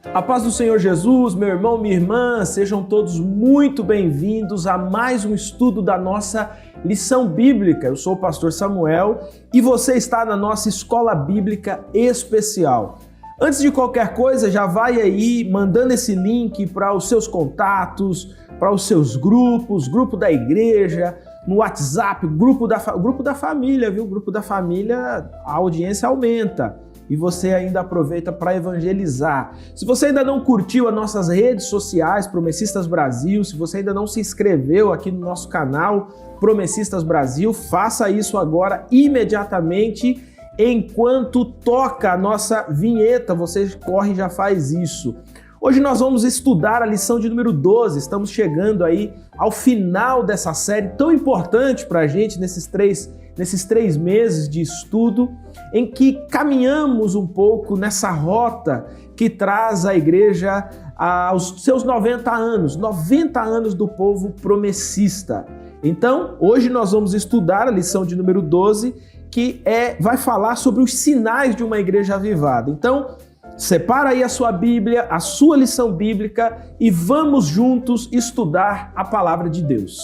A paz do Senhor Jesus, meu irmão, minha irmã, sejam todos muito bem-vindos a mais um estudo da nossa lição bíblica. Eu sou o pastor Samuel e você está na nossa escola bíblica especial. Antes de qualquer coisa, já vai aí mandando esse link para os seus contatos, para os seus grupos, grupo da igreja, no WhatsApp, grupo da família, viu? Grupo da família, a audiência aumenta. E você ainda aproveita para evangelizar. Se você ainda não curtiu as nossas redes sociais, Promessistas Brasil, se você ainda não se inscreveu aqui no nosso canal Promessistas Brasil, faça isso agora imediatamente, enquanto toca a nossa vinheta, você corre e já faz isso. Hoje nós vamos estudar a lição de número 12, estamos chegando aí ao final dessa série tão importante para a gente nesses três meses de estudo, em que caminhamos um pouco nessa rota que traz a igreja aos seus 90 anos do povo promessista. Então, hoje nós vamos estudar a lição de número 12, que vai falar sobre os sinais de uma igreja avivada. Então, separa aí a sua Bíblia, a sua lição bíblica e vamos juntos estudar a palavra de Deus.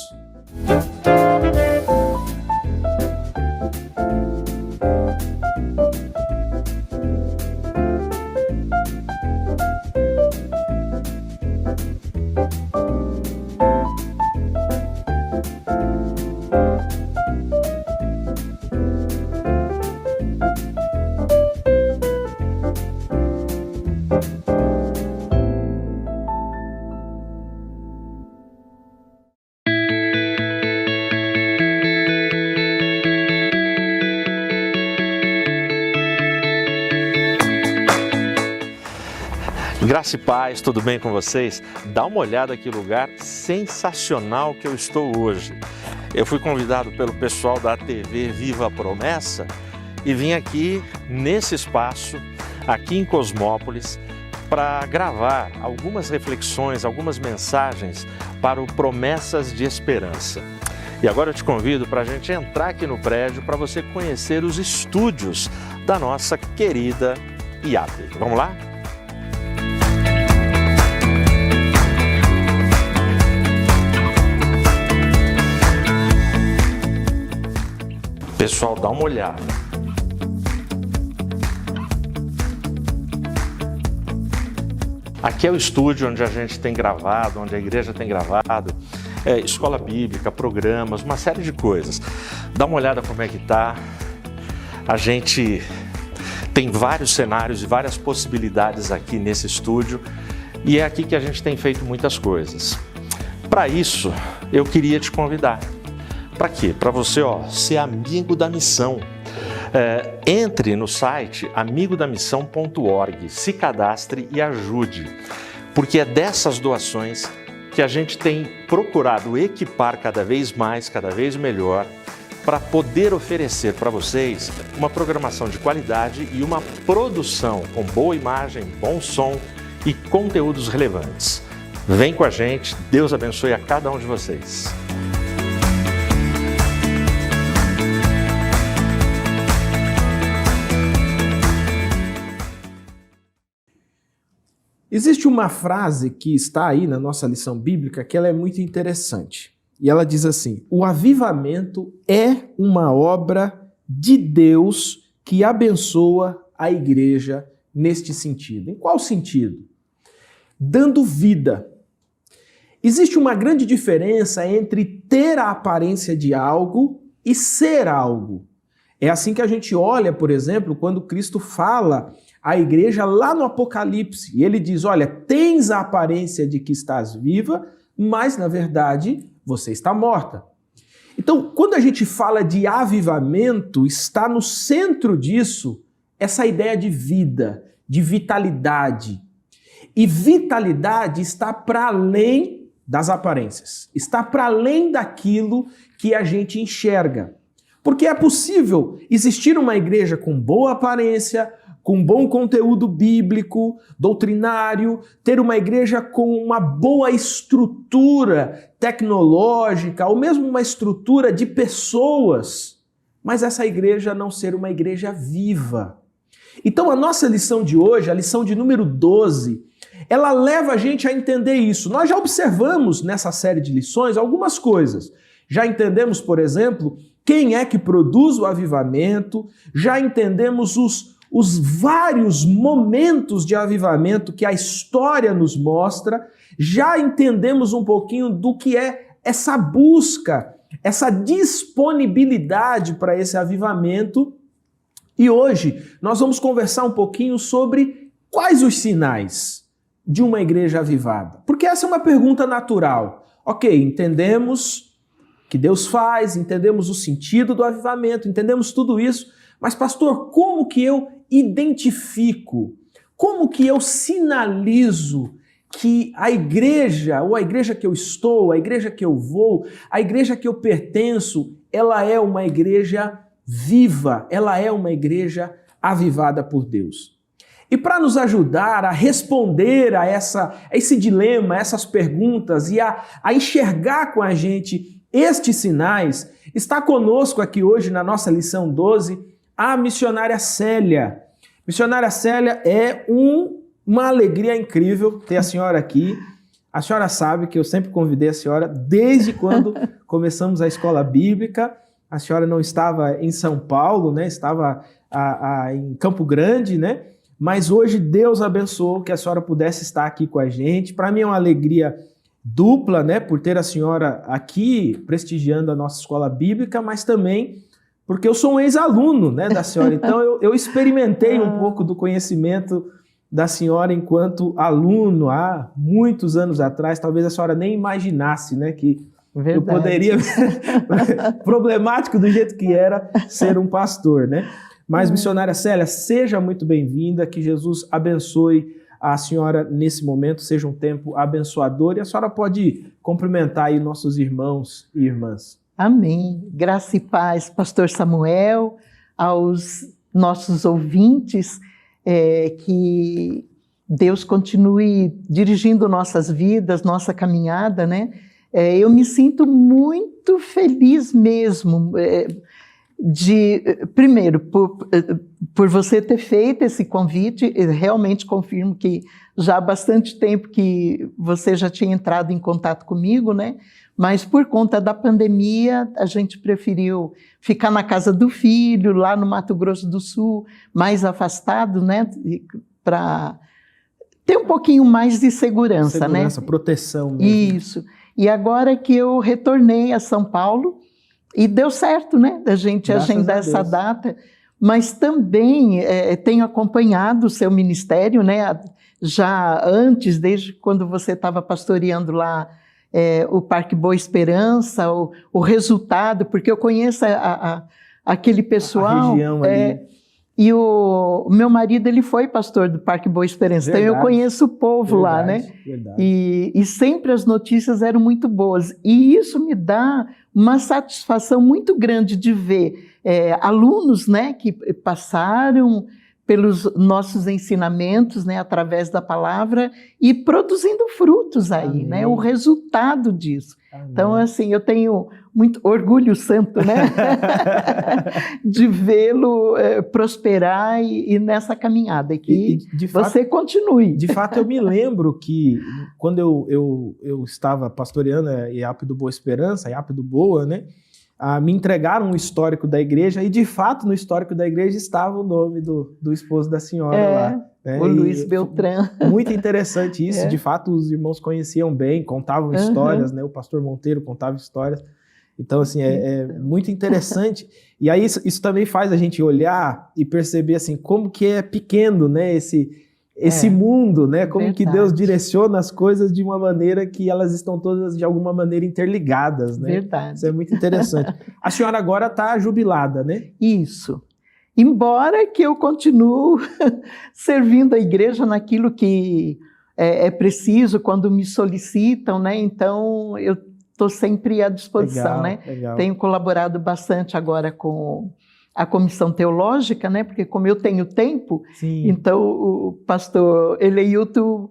Graça e paz, tudo bem com vocês? Dá uma olhada aqui no lugar sensacional que eu estou hoje. Eu fui convidado pelo pessoal da TV Viva a Promessa e vim aqui nesse espaço, aqui em Cosmópolis, para gravar algumas reflexões, algumas mensagens para o Promessas de Esperança. E agora eu te convido para a gente entrar aqui no prédio para você conhecer os estúdios da nossa querida IAP. Vamos lá? Pessoal, dá uma olhada. Aqui é o estúdio onde a gente tem gravado, onde a igreja tem gravado, escola bíblica, programas, uma série de coisas. Dá uma olhada como é que tá. A gente tem vários cenários e várias possibilidades aqui nesse estúdio e é aqui que a gente tem feito muitas coisas. Para isso, eu queria te convidar. Para quê? Para você ser amigo da missão. Entre no site amigodamissão.org, se cadastre e ajude, porque é dessas doações que a gente tem procurado equipar cada vez mais, cada vez melhor, para poder oferecer para vocês uma programação de qualidade e uma produção com boa imagem, bom som e conteúdos relevantes. Vem com a gente, Deus abençoe a cada um de vocês. Existe uma frase que está aí na nossa lição bíblica que ela é muito interessante. E ela diz assim: o avivamento é uma obra de Deus que abençoa a igreja neste sentido. Em qual sentido? Dando vida. Existe uma grande diferença entre ter a aparência de algo e ser algo. É assim que a gente olha, por exemplo, quando Cristo fala à igreja lá no Apocalipse. E ele diz, olha, tens a aparência de que estás viva, mas na verdade você está morta. Então, quando a gente fala de avivamento, está no centro disso essa ideia de vida, de vitalidade. E vitalidade está para além das aparências, está para além daquilo que a gente enxerga. Porque é possível existir uma igreja com boa aparência, com bom conteúdo bíblico, doutrinário, ter uma igreja com uma boa estrutura tecnológica, ou mesmo uma estrutura de pessoas, mas essa igreja não ser uma igreja viva. Então a nossa lição de hoje, a lição de número 12, ela leva a gente a entender isso. Nós já observamos nessa série de lições algumas coisas. Já entendemos, por exemplo, quem é que produz o avivamento, já entendemos os vários momentos de avivamento que a história nos mostra, já entendemos um pouquinho do que é essa busca, essa disponibilidade para esse avivamento. E hoje nós vamos conversar um pouquinho sobre quais os sinais de uma igreja avivada. Porque essa é uma pergunta natural. Ok, entendemos que Deus faz, entendemos o sentido do avivamento, entendemos tudo isso, mas pastor, como que eu identifico, como que eu sinalizo que a igreja, ou a igreja que eu estou, a igreja que eu vou, a igreja que eu pertenço, ela é uma igreja viva, ela é uma igreja avivada por Deus. E para nos ajudar a responder a esse dilema, a essas perguntas e a enxergar com a gente estes sinais, está conosco aqui hoje na nossa lição 12 a missionária Célia. Missionária Célia, é uma alegria incrível ter a senhora aqui. A senhora sabe que eu sempre convidei a senhora desde quando começamos a escola bíblica. A senhora não estava em São Paulo, né? Estava em Campo Grande, né? Mas hoje Deus abençoou que a senhora pudesse estar aqui com a gente. Para mim é uma alegria dupla, né? Por ter a senhora aqui prestigiando a nossa escola bíblica, mas também porque eu sou um ex-aluno, né, da senhora. Então eu experimentei um pouco do conhecimento da senhora enquanto aluno há muitos anos atrás. Talvez a senhora nem imaginasse, né, que eu poderia, problemático do jeito que era, ser um pastor, né? Mas, missionária Célia, seja muito bem-vinda, que Jesus abençoe a senhora nesse momento, seja um tempo abençoador, e a senhora pode cumprimentar aí nossos irmãos e irmãs. Amém. Graça e paz, pastor Samuel, aos nossos ouvintes, que Deus continue dirigindo nossas vidas, nossa caminhada, né? Eu me sinto muito feliz mesmo, primeiro, por você ter feito esse convite. Eu realmente confirmo que já há bastante tempo que você já tinha entrado em contato comigo, né? Mas por conta da pandemia, a gente preferiu ficar na casa do filho, lá no Mato Grosso do Sul, mais afastado, né? Para ter um pouquinho mais de segurança, né? Proteção mesmo. Isso. E agora que eu retornei a São Paulo, e deu certo, né, da gente agendar essa data, mas também tenho acompanhado o seu ministério, né, já antes, desde quando você estava pastoreando lá o Parque Boa Esperança, o resultado, porque eu conheço aquele pessoal. A região ali. E o meu marido, ele foi pastor do Parque Boa Esperança, então eu conheço o povo lá, né? Verdade. E sempre as notícias eram muito boas. E isso me dá uma satisfação muito grande de ver alunos, né, que passaram pelos nossos ensinamentos, né, através da palavra, e produzindo frutos aí, Amém. Né? O resultado disso. Amém. Então, assim, eu tenho muito orgulho santo, né? de vê-lo prosperar e nessa caminhada, e que você continue. De fato, eu me lembro que quando eu estava pastoreando a IAP do Boa Esperança, a IAP do Boa, né? Me entregaram um histórico da igreja, e de fato no histórico da igreja estava o nome do esposo da senhora lá. Né? O Luiz Beltrán. Muito interessante isso, de fato os irmãos conheciam bem, contavam histórias, né? O pastor Monteiro contava histórias. Então, assim, é muito interessante. E aí isso também faz a gente olhar e perceber, assim, como que é pequeno, né, esse mundo, né? Como que Deus direciona as coisas de uma maneira que elas estão todas, de alguma maneira, interligadas, né? Verdade. Isso é muito interessante. A senhora agora está jubilada, né? Isso. Embora que eu continuo servindo a igreja naquilo que é preciso, quando me solicitam, né? Então, eu estou sempre à disposição, né? Legal. Tenho colaborado bastante agora com a comissão teológica, né? Porque como eu tenho tempo, Sim. Então o pastor Eleilton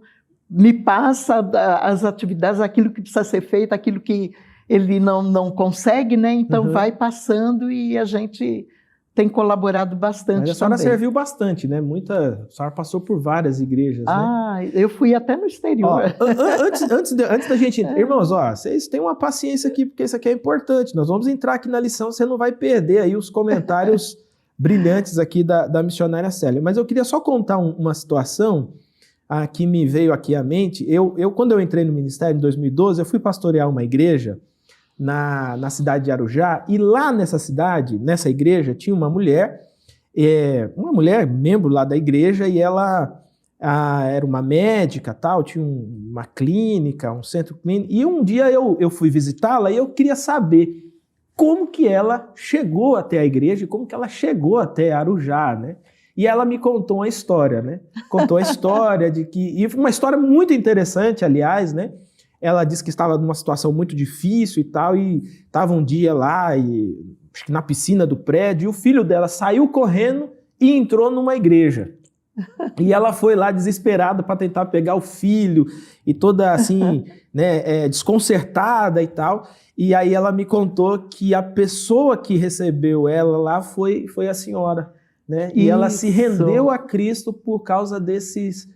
me passa as atividades, aquilo que precisa ser feito, aquilo que ele não consegue, né? Então vai passando e a gente tem colaborado bastante. Mas a senhora também. serviu bastante, né? A senhora passou por várias igrejas, né? Eu fui até no exterior. Antes da gente... Irmãos, vocês têm uma paciência aqui, porque isso aqui é importante. Nós vamos entrar aqui na lição, você não vai perder aí os comentários brilhantes aqui da missionária Célia. Mas eu queria só contar uma situação que me veio aqui à mente. Quando eu entrei no ministério em 2012, eu fui pastorear uma igreja na cidade de Arujá, e lá nessa igreja, tinha uma mulher membro lá da igreja, e ela era uma médica, tal, tinha uma clínica, um centro clínico, e um dia eu fui visitá-la e eu queria saber como que ela chegou até a igreja e como que ela chegou até Arujá, né? E ela me contou uma história, né? Contou a história e uma história muito interessante, aliás, né? Ela disse que estava numa situação muito difícil e tal, e estava um dia lá, acho que na piscina do prédio, e o filho dela saiu correndo e entrou numa igreja. E ela foi lá desesperada para tentar pegar o filho, e toda assim, né, desconcertada e tal. E aí ela me contou que a pessoa que recebeu ela lá foi a senhora, né? E ela se rendeu a Cristo por causa desses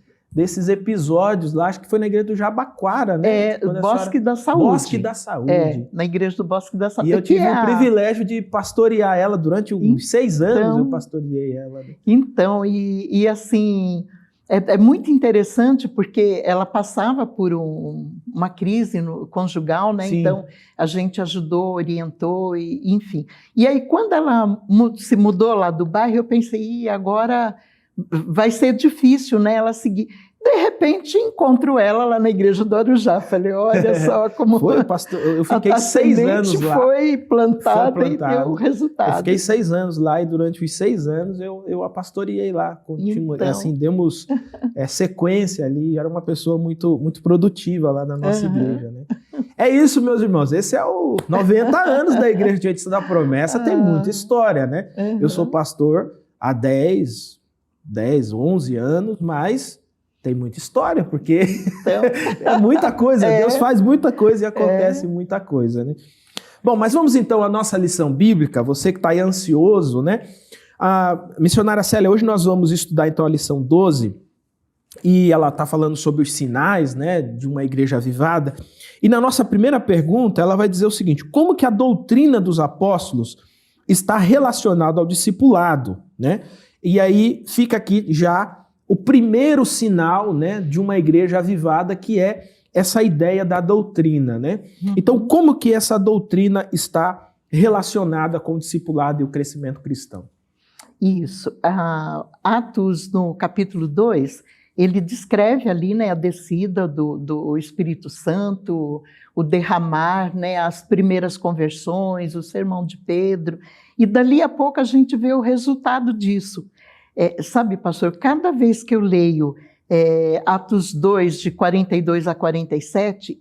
episódios lá, acho que foi na igreja do Jabaquara, né? Bosque da Saúde. Bosque da Saúde. Na igreja do Bosque da Saúde. E eu tive o privilégio de pastorear ela durante uns 6 anos, eu pastoreei ela. Então, e assim, é muito interessante porque ela passava por uma crise conjugal, né? Sim. Então, a gente ajudou, orientou, enfim. E aí, quando ela se mudou lá do bairro, eu pensei, agora vai ser difícil, né, ela seguir. De repente, encontro ela lá na igreja do Arujá. Falei, olha só como foi, pastor, eu fiquei 6 anos lá. Foi plantada e deu o resultado. Eu fiquei 6 anos lá, e durante os 6 anos eu a pastoreei lá. Então. Assim, demos sequência ali. Era uma pessoa muito, muito produtiva lá na nossa igreja, né? É isso, meus irmãos. Esse é o 90 anos da Igreja Adventista da Promessa. Tem muita história, né? Eu sou pastor há 11 anos, mas tem muita história, porque é muita coisa. Deus faz muita coisa e acontece muita coisa, né? Bom, mas vamos então à nossa lição bíblica. Você que está aí ansioso, né? A missionária Célia, hoje nós vamos estudar então a lição 12, e ela está falando sobre os sinais, né, de uma igreja avivada. E na nossa primeira pergunta, ela vai dizer o seguinte: como que a doutrina dos apóstolos está relacionada ao discipulado, né? E aí fica aqui já o primeiro sinal, né, de uma igreja avivada, que é essa ideia da doutrina, né? Então, como que essa doutrina está relacionada com o discipulado e o crescimento cristão? Isso. Atos, no capítulo 2, ele descreve ali, né, a descida do Espírito Santo, o derramar, né, as primeiras conversões, o sermão de Pedro, e dali a pouco a gente vê o resultado disso. Sabe, pastor, cada vez que eu leio Atos 2, de 42 a 47,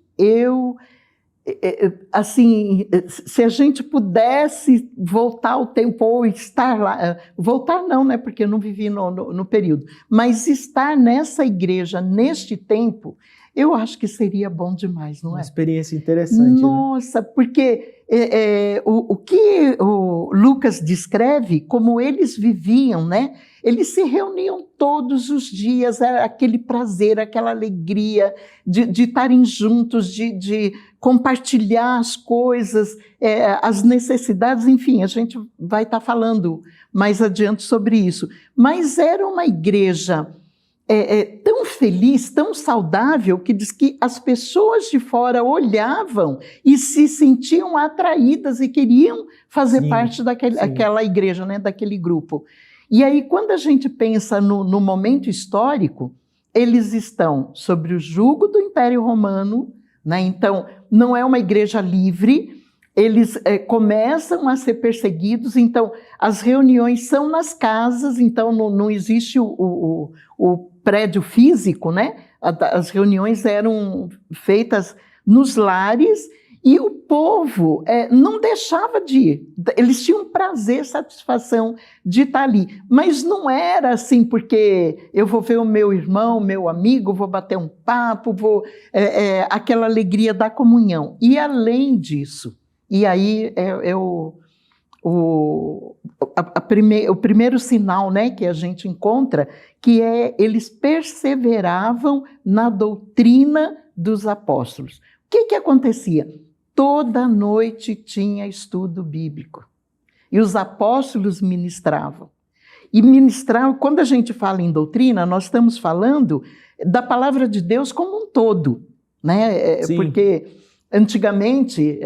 assim, se a gente pudesse voltar ao tempo ou estar lá, voltar não, né, porque eu não vivi no período, mas estar nessa igreja, neste tempo, eu acho que seria bom demais, não é? Uma experiência interessante. Nossa, né? Porque o que o Lucas descreve, como eles viviam, né? Eles se reuniam todos os dias, era aquele prazer, aquela alegria de estarem juntos, de compartilhar as coisas, as necessidades, enfim, a gente vai estar falando mais adiante sobre isso. Mas era uma igreja tão feliz, tão saudável, que diz que as pessoas de fora olhavam e se sentiam atraídas e queriam fazer parte daquela igreja, né, daquele grupo. E aí, quando a gente pensa no momento histórico, eles estão sobre o jugo do Império Romano, né? Então, não é uma igreja livre, eles começam a ser perseguidos, então as reuniões são nas casas, então não existe o prédio físico, né? As reuniões eram feitas nos lares, e o povo não deixava de ir. Eles tinham prazer, satisfação de estar ali. Mas não era assim porque eu vou ver o meu irmão, meu amigo, vou bater um papo, aquela alegria da comunhão. E além disso, e aí o primeiro sinal, né, que a gente encontra, que é eles perseveravam na doutrina dos apóstolos. O que acontecia? Toda noite tinha estudo bíblico. E os apóstolos ministravam. E ministravam, quando a gente fala em doutrina, nós estamos falando da palavra de Deus como um todo, né? Porque antigamente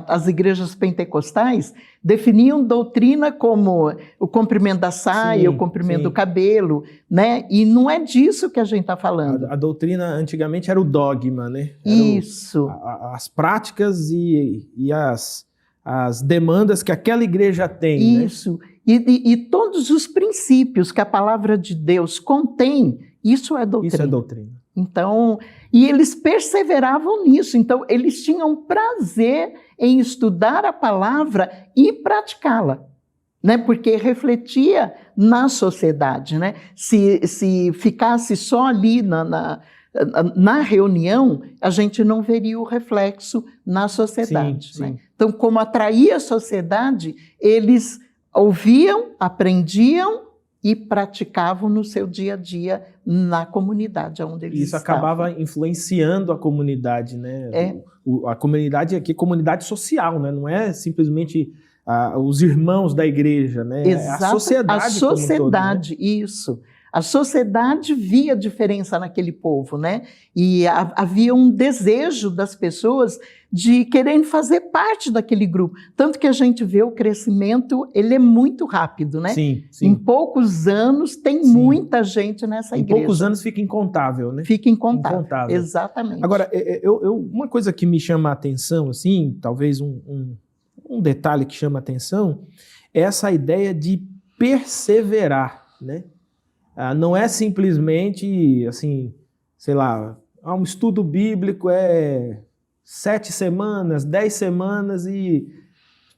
as igrejas pentecostais definiam doutrina como o comprimento da saia, o comprimento do cabelo, né? E não é disso que a gente está falando. A doutrina antigamente era o dogma, né? Isso. As práticas e as demandas que aquela igreja tem. Isso. Né? E todos os princípios que a palavra de Deus contém, isso é doutrina. Isso é doutrina. Então, e eles perseveravam nisso. Então, eles tinham prazer em estudar a palavra e praticá-la, né? Porque refletia na sociedade, né? Se ficasse só ali na reunião, a gente não veria o reflexo na sociedade. Sim, sim. Né? Então, como atraía a sociedade, eles ouviam, aprendiam e praticavam no seu dia a dia na comunidade onde eles Isso estavam. acabava influenciando a comunidade, né? A comunidade aqui é comunidade social, né? Não é simplesmente os irmãos da igreja, né? Exato. É a sociedade. A sociedade, como um todo, né? isso. A sociedade via diferença naquele povo, né? E havia um desejo das pessoas de quererem fazer parte daquele grupo. Tanto que a gente vê o crescimento, ele é muito rápido, né? Sim, sim. Em poucos anos tem muita gente nessa igreja. Em poucos anos fica incontável, né? Fica incontável. Exatamente. Agora, uma coisa que me chama a atenção, assim, talvez um detalhe que chama a atenção, é essa ideia de perseverar, né? Não é simplesmente, assim, sei lá, um estudo bíblico é 7 semanas, 10 semanas e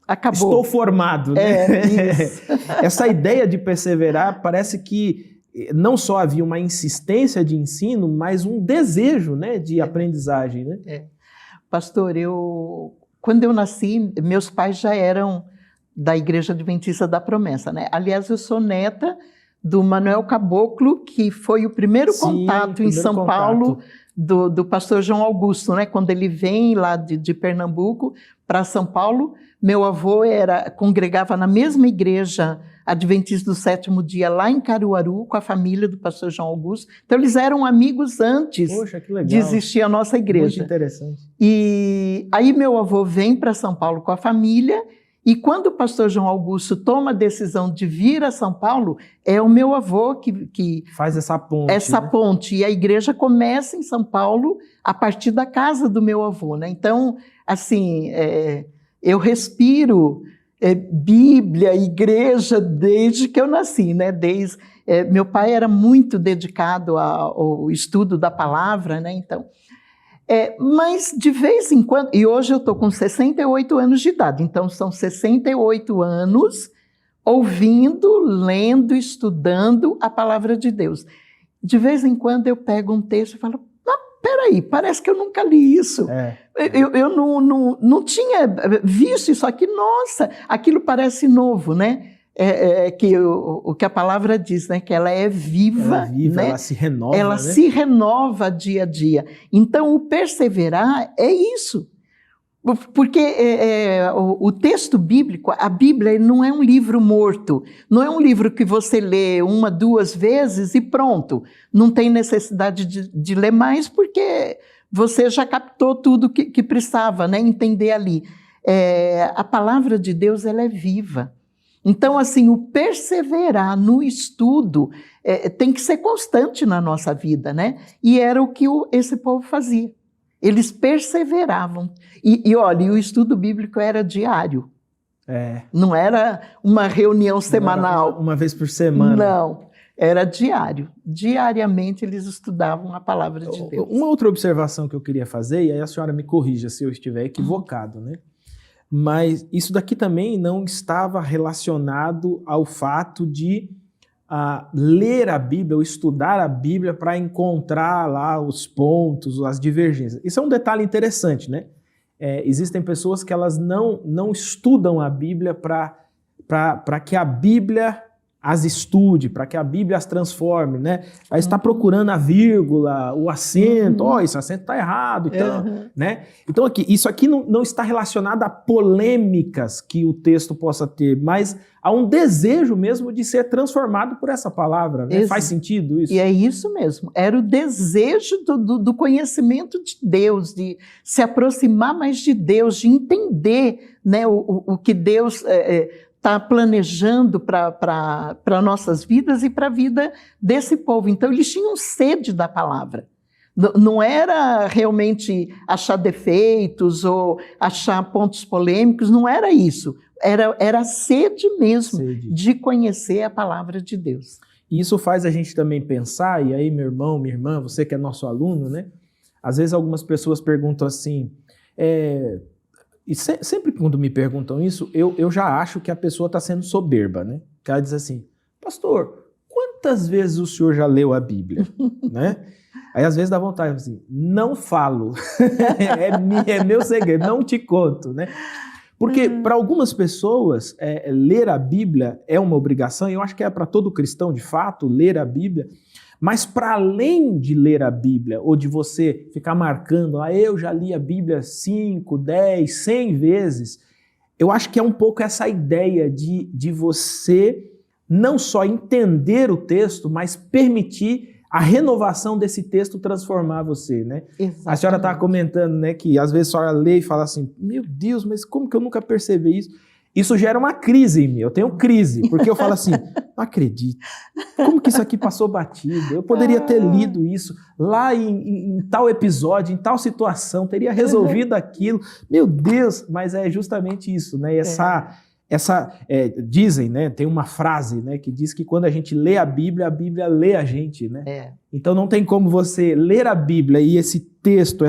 acabou. Estou formado, né? Isso. Essa ideia de perseverar parece que não só havia uma insistência de ensino, mas um desejo, né, de aprendizagem, né? Pastor, quando eu nasci, meus pais já eram da Igreja Adventista da Promessa, né? Aliás, eu sou neta do Manuel Caboclo, que foi o primeiro contato em São Paulo do pastor João Augusto, né? Quando ele vem lá de Pernambuco para São Paulo, meu avô congregava na mesma igreja Adventista do Sétimo Dia, lá em Caruaru, com a família do pastor João Augusto. Então, eles eram amigos antes de existir a nossa igreja. Muito interessante. E aí meu avô vem para São Paulo com a família. E quando o pastor João Augusto toma a decisão de vir a São Paulo, é o meu avô que faz essa ponte. Essa ponte. E a igreja começa em São Paulo a partir da casa do meu avô, né? Então, assim, eu respiro Bíblia, igreja, desde que eu nasci, né? Meu pai era muito dedicado ao estudo da palavra, né? Então... mas de vez em quando, e hoje eu estou com 68 anos de idade, então são 68 anos ouvindo, lendo, estudando a palavra de Deus. De vez em quando eu pego um texto e falo, peraí, parece que eu nunca li isso. Eu não tinha visto isso aqui, nossa, aquilo parece novo, né? O que a palavra diz, né? Que ela é viva, né? Ela se renova. Ela se renova dia a dia. Então, o perseverar é isso. Porque o texto bíblico, a Bíblia, não é um livro morto. Não é um livro que você lê 1, 2 vezes e pronto. Não tem necessidade de ler mais, porque você já captou tudo que precisava, né? Entender ali. A palavra de Deus, ela é viva. Então, assim, o perseverar no estudo tem que ser constante na nossa vida, né? E era o que esse povo fazia. Eles perseveravam. E olha, o estudo bíblico era diário. Não era uma reunião semanal. Era uma vez por semana. Não, era diário. Diariamente eles estudavam a palavra de Deus. Uma outra observação que eu queria fazer, e aí a senhora me corrija se eu estiver equivocado, né? Mas isso daqui também não estava relacionado ao fato de ler a Bíblia ou estudar a Bíblia para encontrar lá os pontos, as divergências. Isso é um detalhe interessante, né? Existem pessoas que elas não estudam a Bíblia para para que a Bíblia as estude, para que a Bíblia as transforme, né? Aí está procurando a vírgula, o acento, esse acento está errado, então, né? Então aqui, isso aqui não está relacionado a polêmicas que o texto possa ter, mas a um desejo mesmo de ser transformado por essa palavra, né? Faz sentido isso? E é isso mesmo, era o desejo do conhecimento de Deus, de se aproximar mais de Deus, de entender, né, o que Deus está planejando para nossas vidas e para a vida desse povo. Então, eles tinham sede da palavra. Não era realmente achar defeitos ou achar pontos polêmicos, não era isso. Era sede mesmo de conhecer a palavra de Deus. E isso faz a gente também pensar, e aí, meu irmão, minha irmã, você que é nosso aluno, né? Às vezes algumas pessoas perguntam assim... E sempre quando me perguntam isso, eu já acho que a pessoa está sendo soberba, né? Que ela diz assim, pastor, quantas vezes o senhor já leu a Bíblia? Né? Aí às vezes dá vontade, assim, não falo, é meu segredo, não te conto, né? Porque para algumas pessoas, ler a Bíblia é uma obrigação, e eu acho que é para todo cristão, de fato, ler a Bíblia. Mas para além de ler a Bíblia, ou de você ficar marcando, eu já li a Bíblia 5, 10, 100 vezes, eu acho que é um pouco essa ideia de você não só entender o texto, mas permitir a renovação desse texto transformar você, né? Exatamente. A senhora estava comentando, né, que às vezes a senhora lê e fala assim, meu Deus, mas como que eu nunca percebi isso? Isso gera uma crise em mim, eu tenho crise, porque eu falo assim, não acredito, como que isso aqui passou batido? Eu poderia ter lido isso lá em tal episódio, em tal situação, teria resolvido aquilo, meu Deus, mas é justamente isso, né? Dizem, né? Tem uma frase, né, que diz que quando a gente lê a Bíblia lê a gente, né? Então não tem como você ler a Bíblia e esse texto,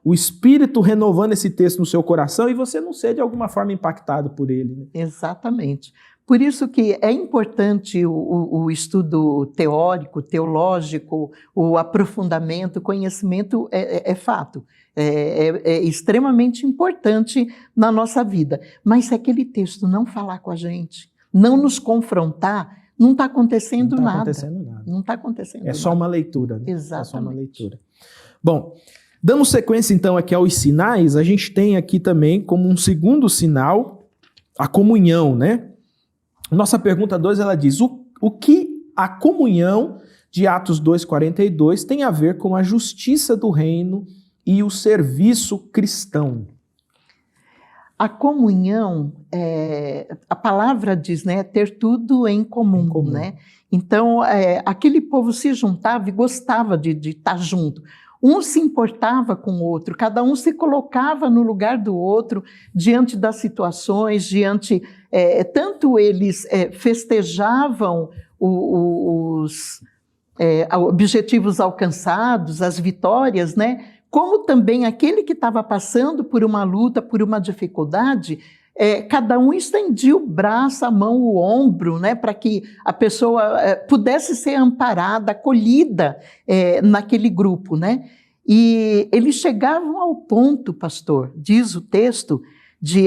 o Espírito renovando esse texto no seu coração e você não ser de alguma forma impactado por ele, né? Exatamente. Por isso que é importante o estudo teórico, teológico, o aprofundamento, o conhecimento é fato. É extremamente importante na nossa vida. Mas se aquele texto não falar com a gente, não nos confrontar, não está acontecendo nada. Não está acontecendo nada. É só uma leitura, né? Exatamente. É só uma leitura. Bom, dando sequência então aqui aos sinais, a gente tem aqui também como um segundo sinal a comunhão, né? Nossa pergunta 2, ela diz, o que a comunhão de Atos 2,42 tem a ver com a justiça do reino e o serviço cristão? A comunhão, a palavra diz, né, ter tudo em comum. Né? Então, aquele povo se juntava e gostava de estar junto. Um se importava com o outro, cada um se colocava no lugar do outro, diante das situações, tanto eles festejavam os objetivos alcançados, as vitórias, né? Como também aquele que estava passando por uma luta, por uma dificuldade, cada um estendia o braço, a mão, o ombro, né, para que a pessoa pudesse ser amparada, acolhida naquele grupo, né? E eles chegavam ao ponto, pastor, diz o texto,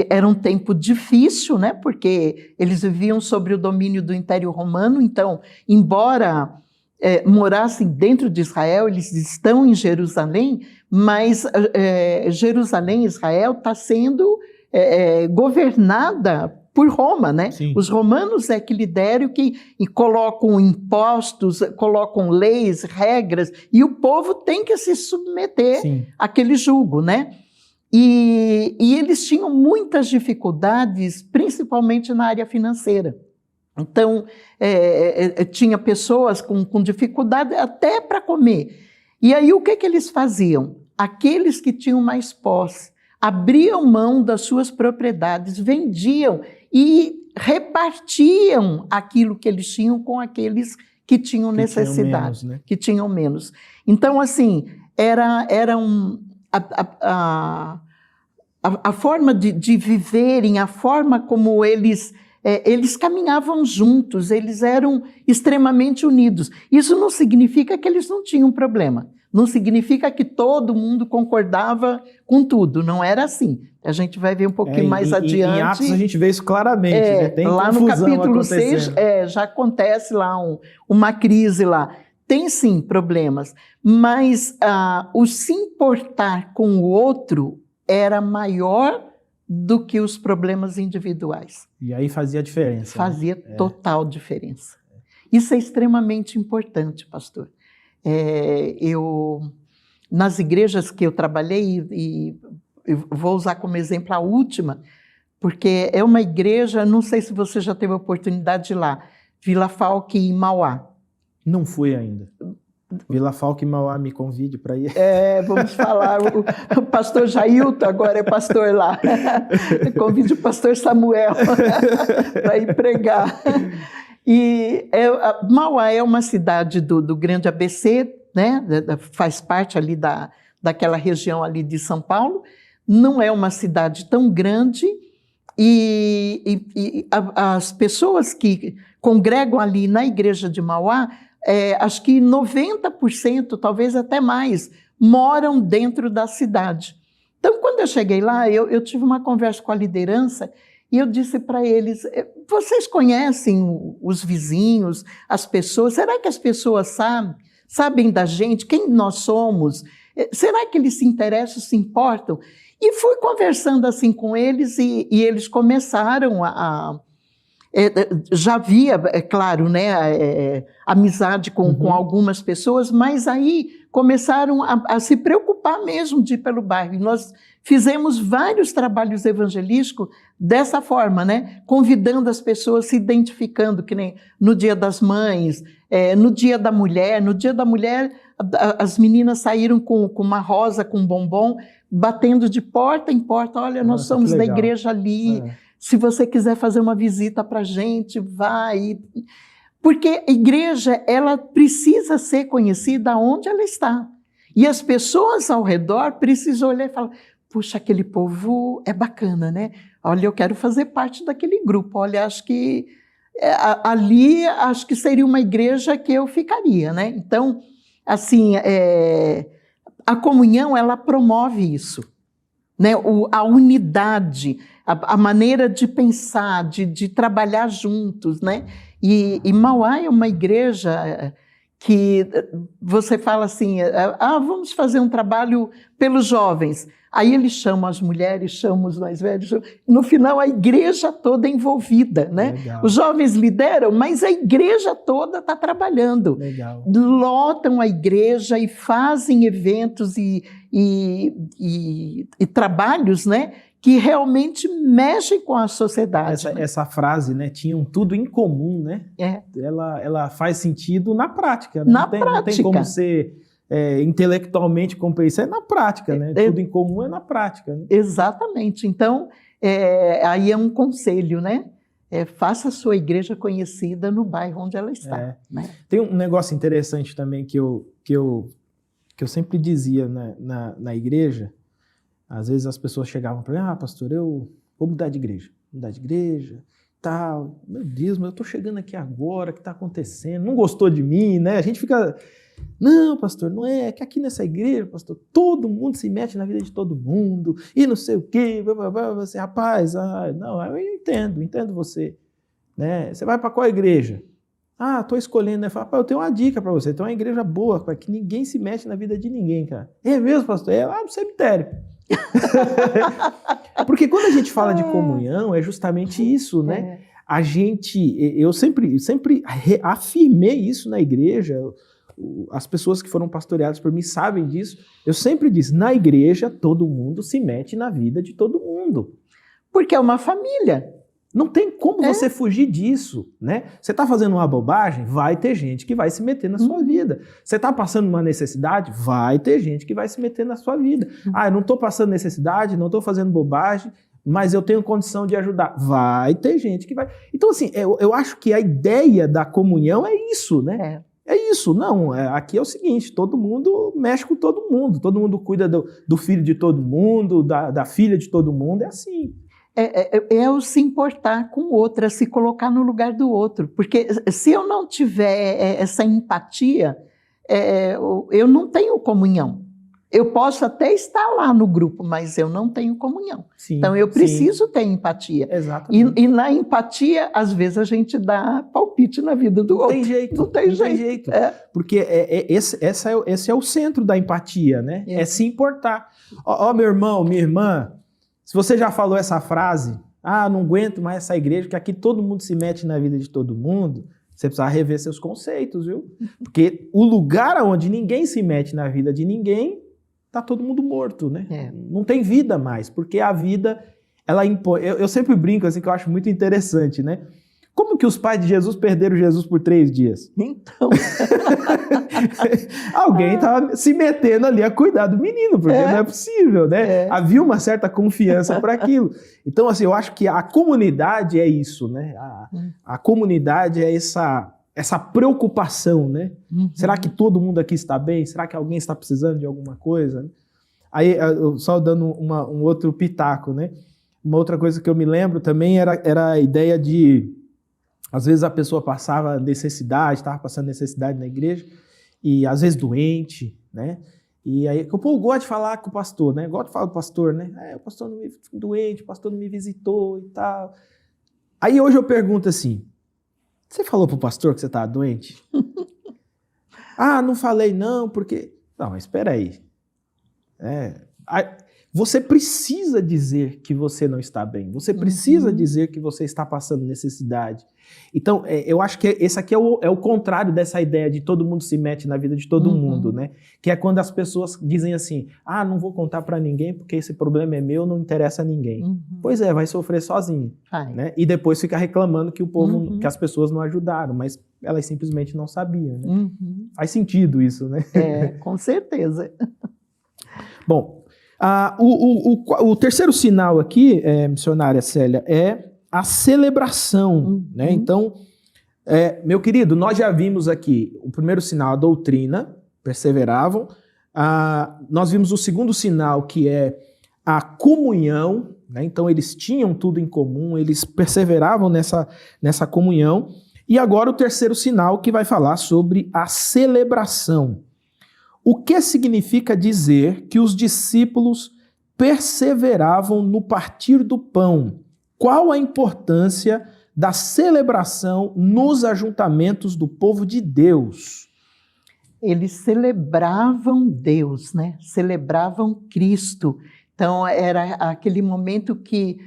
era um tempo difícil, né, porque eles viviam sob o domínio do Império Romano, então, embora morassem dentro de Israel, eles estão em Jerusalém, mas Jerusalém, Israel, está sendo governada por Roma, né? Sim. Os romanos é que lideram, e colocam impostos, colocam leis, regras, e o povo tem que se submeter àquele jugo, né? E eles tinham muitas dificuldades, principalmente na área financeira. Então, tinha pessoas com dificuldade até para comer. E aí, o que eles faziam? Aqueles que tinham mais posse abriam mão das suas propriedades, vendiam e repartiam aquilo que eles tinham com aqueles que tinham necessidade, que tinham menos. Então, assim, a forma de viverem, a forma como eles caminhavam juntos, eles eram extremamente unidos. Isso não significa que eles não tinham problema. Não significa que todo mundo concordava com tudo, não era assim. A gente vai ver um pouquinho mais adiante. Em Atos a gente vê isso claramente, né? Tem lá no capítulo 6 já acontece lá uma crise lá. Tem sim problemas, mas o se importar com o outro era maior do que os problemas individuais. E aí fazia diferença. Fazia total diferença. Isso é extremamente importante, pastor. Nas igrejas que eu trabalhei, e eu vou usar como exemplo a última, porque é uma igreja, não sei se você já teve a oportunidade de ir lá, Vila Falque em Mauá. Não fui ainda. Vila Falque e Mauá, me convide para ir. Vamos falar, o pastor Jailton agora é pastor lá. Convide o pastor Samuel para ir pregar. E Mauá é uma cidade do Grande ABC, né? Faz parte ali daquela região ali de São Paulo. Não é uma cidade tão grande e as pessoas que congregam ali na igreja de Mauá, acho que 90%, talvez até mais, moram dentro da cidade. Então, quando eu cheguei lá, eu tive uma conversa com a liderança e eu disse para eles, vocês conhecem os vizinhos, as pessoas? Será que as pessoas sabem da gente, quem nós somos? Será que eles se interessam, se importam? E fui conversando assim com eles e eles começaram já havia, é claro, né, amizade com algumas pessoas, mas aí começaram a se preocupar mesmo de ir pelo bairro. E nós fizemos vários trabalhos evangelísticos dessa forma, né, convidando as pessoas, se identificando, que nem no Dia das Mães, no Dia da Mulher. No Dia da Mulher, as meninas saíram com uma rosa, com um bombom, batendo de porta em porta. Olha, nós somos da igreja ali. Se você quiser fazer uma visita para a gente, vai. Porque a igreja, ela precisa ser conhecida onde ela está. E as pessoas ao redor precisam olhar e falar, puxa, aquele povo é bacana, né? Olha, eu quero fazer parte daquele grupo. Olha, acho que ali, acho que seria uma igreja que eu ficaria, né? Então, assim, a comunhão, ela promove isso, né? A unidade, a maneira de pensar, de trabalhar juntos, né? E Mauá é uma igreja que você fala assim, vamos fazer um trabalho pelos jovens. Aí eles chamam as mulheres, chamam os mais velhos. No final, a igreja toda é envolvida, né? Legal. Os jovens lideram, mas a igreja toda está trabalhando. Legal. Lotam a igreja e fazem eventos e trabalhos, né, que realmente mexem com a sociedade. Essa frase, né, tinham tudo em comum, né? Ela faz sentido na prática. Né? Não tem como ser intelectualmente compreensível, é na prática, né? Tudo em comum é na prática. Né? Exatamente. Então, aí é um conselho, né? Faça a sua igreja conhecida no bairro onde ela está. Né? Tem um negócio interessante também que eu sempre dizia na igreja. Às vezes as pessoas chegavam para mim, pastor, eu vou mudar de igreja, tal. Meu Deus, mas eu estou chegando aqui agora, o que está acontecendo? Não gostou de mim, né? A gente fica, não, pastor, não é que aqui nessa igreja, pastor, todo mundo se mete na vida de todo mundo, e não sei o quê, você, rapaz, não, eu entendo você, né? Você vai para qual igreja? Estou escolhendo, né? Fala, eu tenho uma dica para você, tem uma igreja boa, que ninguém se mete na vida de ninguém, cara. É mesmo, pastor? É lá no cemitério. Porque quando a gente fala de comunhão, é justamente isso, né? Eu sempre afirmei isso na igreja, as pessoas que foram pastoreadas por mim sabem disso, eu sempre disse, na igreja todo mundo se mete na vida de todo mundo. Porque é uma família. Não tem como você fugir disso, né? Você está fazendo uma bobagem, vai ter gente que vai se meter na sua vida. Você está passando uma necessidade, vai ter gente que vai se meter na sua vida. Eu não estou passando necessidade, não estou fazendo bobagem, mas eu tenho condição de ajudar. Vai ter gente que vai... Então, assim, eu acho que a ideia da comunhão é isso, né? É isso. Não, aqui é o seguinte, todo mundo mexe com todo mundo cuida do filho de todo mundo, da filha de todo mundo, é assim. É o se importar com o outro, é se colocar no lugar do outro. Porque se eu não tiver essa empatia, eu não tenho comunhão. Eu posso até estar lá no grupo, mas eu não tenho comunhão. Sim, então, eu preciso ter empatia. Exatamente. E na empatia, às vezes, a gente dá palpite na vida do outro. Não tem jeito. Porque esse é o centro da empatia, né? É se importar. Ó, meu irmão, minha irmã, se você já falou essa frase, não aguento mais essa igreja, porque aqui todo mundo se mete na vida de todo mundo, você precisa rever seus conceitos, viu? Porque o lugar onde ninguém se mete na vida de ninguém, tá todo mundo morto, né? Não tem vida mais, porque a vida, ela impõe... Eu sempre brinco, assim, que eu acho muito interessante, né? Como que os pais de Jesus perderam Jesus por 3 dias? Então... Alguém estava se metendo ali a cuidar do menino, porque não é possível, né? Havia uma certa confiança para aquilo. Então, assim, eu acho que a comunidade é isso, né? A comunidade é essa preocupação, né? Será que todo mundo aqui está bem? Será que alguém está precisando de alguma coisa? Aí, só dando um outro pitaco, né? Uma outra coisa que eu me lembro também era a ideia de... Às vezes a pessoa passava necessidade, estava passando necessidade na igreja, e às vezes doente, né? E aí, eu gosto de falar com o pastor, né? Gosto de falar com o pastor, né? O pastor não me doente, o pastor não me visitou e tal. Aí hoje eu pergunto assim, você falou pro pastor que você estava doente? Não falei não, porque... Não, mas espera aí. Você precisa dizer que você não está bem. Você precisa dizer que você está passando necessidade. Então, eu acho que esse aqui é o contrário dessa ideia de todo mundo se mete na vida de todo mundo, né? Que é quando as pessoas dizem assim, não vou contar para ninguém porque esse problema é meu, não interessa a ninguém. Pois vai sofrer sozinho. Né? E depois fica reclamando que o povo, que as pessoas não ajudaram, mas elas simplesmente não sabiam. Né? Faz sentido isso, né? Com certeza. Bom, o terceiro sinal aqui, missionária Célia, é a celebração. Né? Então, meu querido, nós já vimos aqui o primeiro sinal, a doutrina, perseveravam. Nós vimos o segundo sinal, que é a comunhão. Né? Então, eles tinham tudo em comum, eles perseveravam nessa comunhão. E agora o terceiro sinal, que vai falar sobre a celebração. O que significa dizer que os discípulos perseveravam no partir do pão? Qual a importância da celebração nos ajuntamentos do povo de Deus? Eles celebravam Deus, né? Celebravam Cristo. Então, era aquele momento que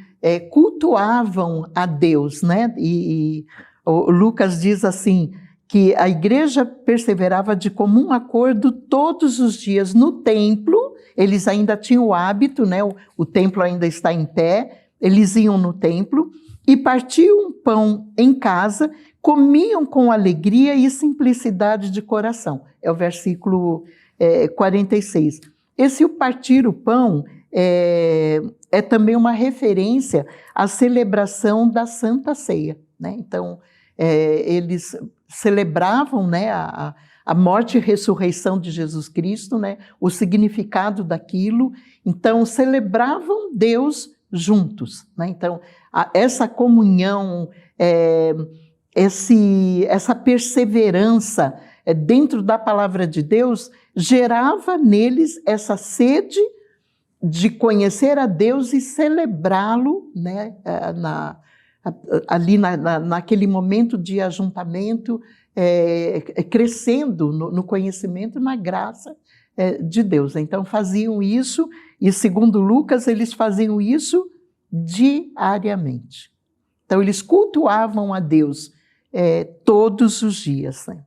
cultuavam a Deus, né? E o Lucas diz assim, que a igreja perseverava de comum acordo todos os dias no templo. Eles ainda tinham o hábito, né? O templo ainda está em pé. Eles iam no templo e partiam um pão em casa, comiam com alegria e simplicidade de coração. É o versículo 46. Esse o partir o pão é também uma referência à celebração da Santa Ceia. Né? Então, eles celebravam, né, a morte e ressurreição de Jesus Cristo, né, o significado daquilo. Então, celebravam Deus juntos. Né? Então, essa comunhão, essa perseverança dentro da palavra de Deus gerava neles essa sede de conhecer a Deus e celebrá-lo, né, ali naquele momento de ajuntamento, crescendo no conhecimento e na graça de Deus. Então faziam isso, e segundo Lucas, eles faziam isso diariamente. Então eles cultuavam a Deus todos os dias. Né?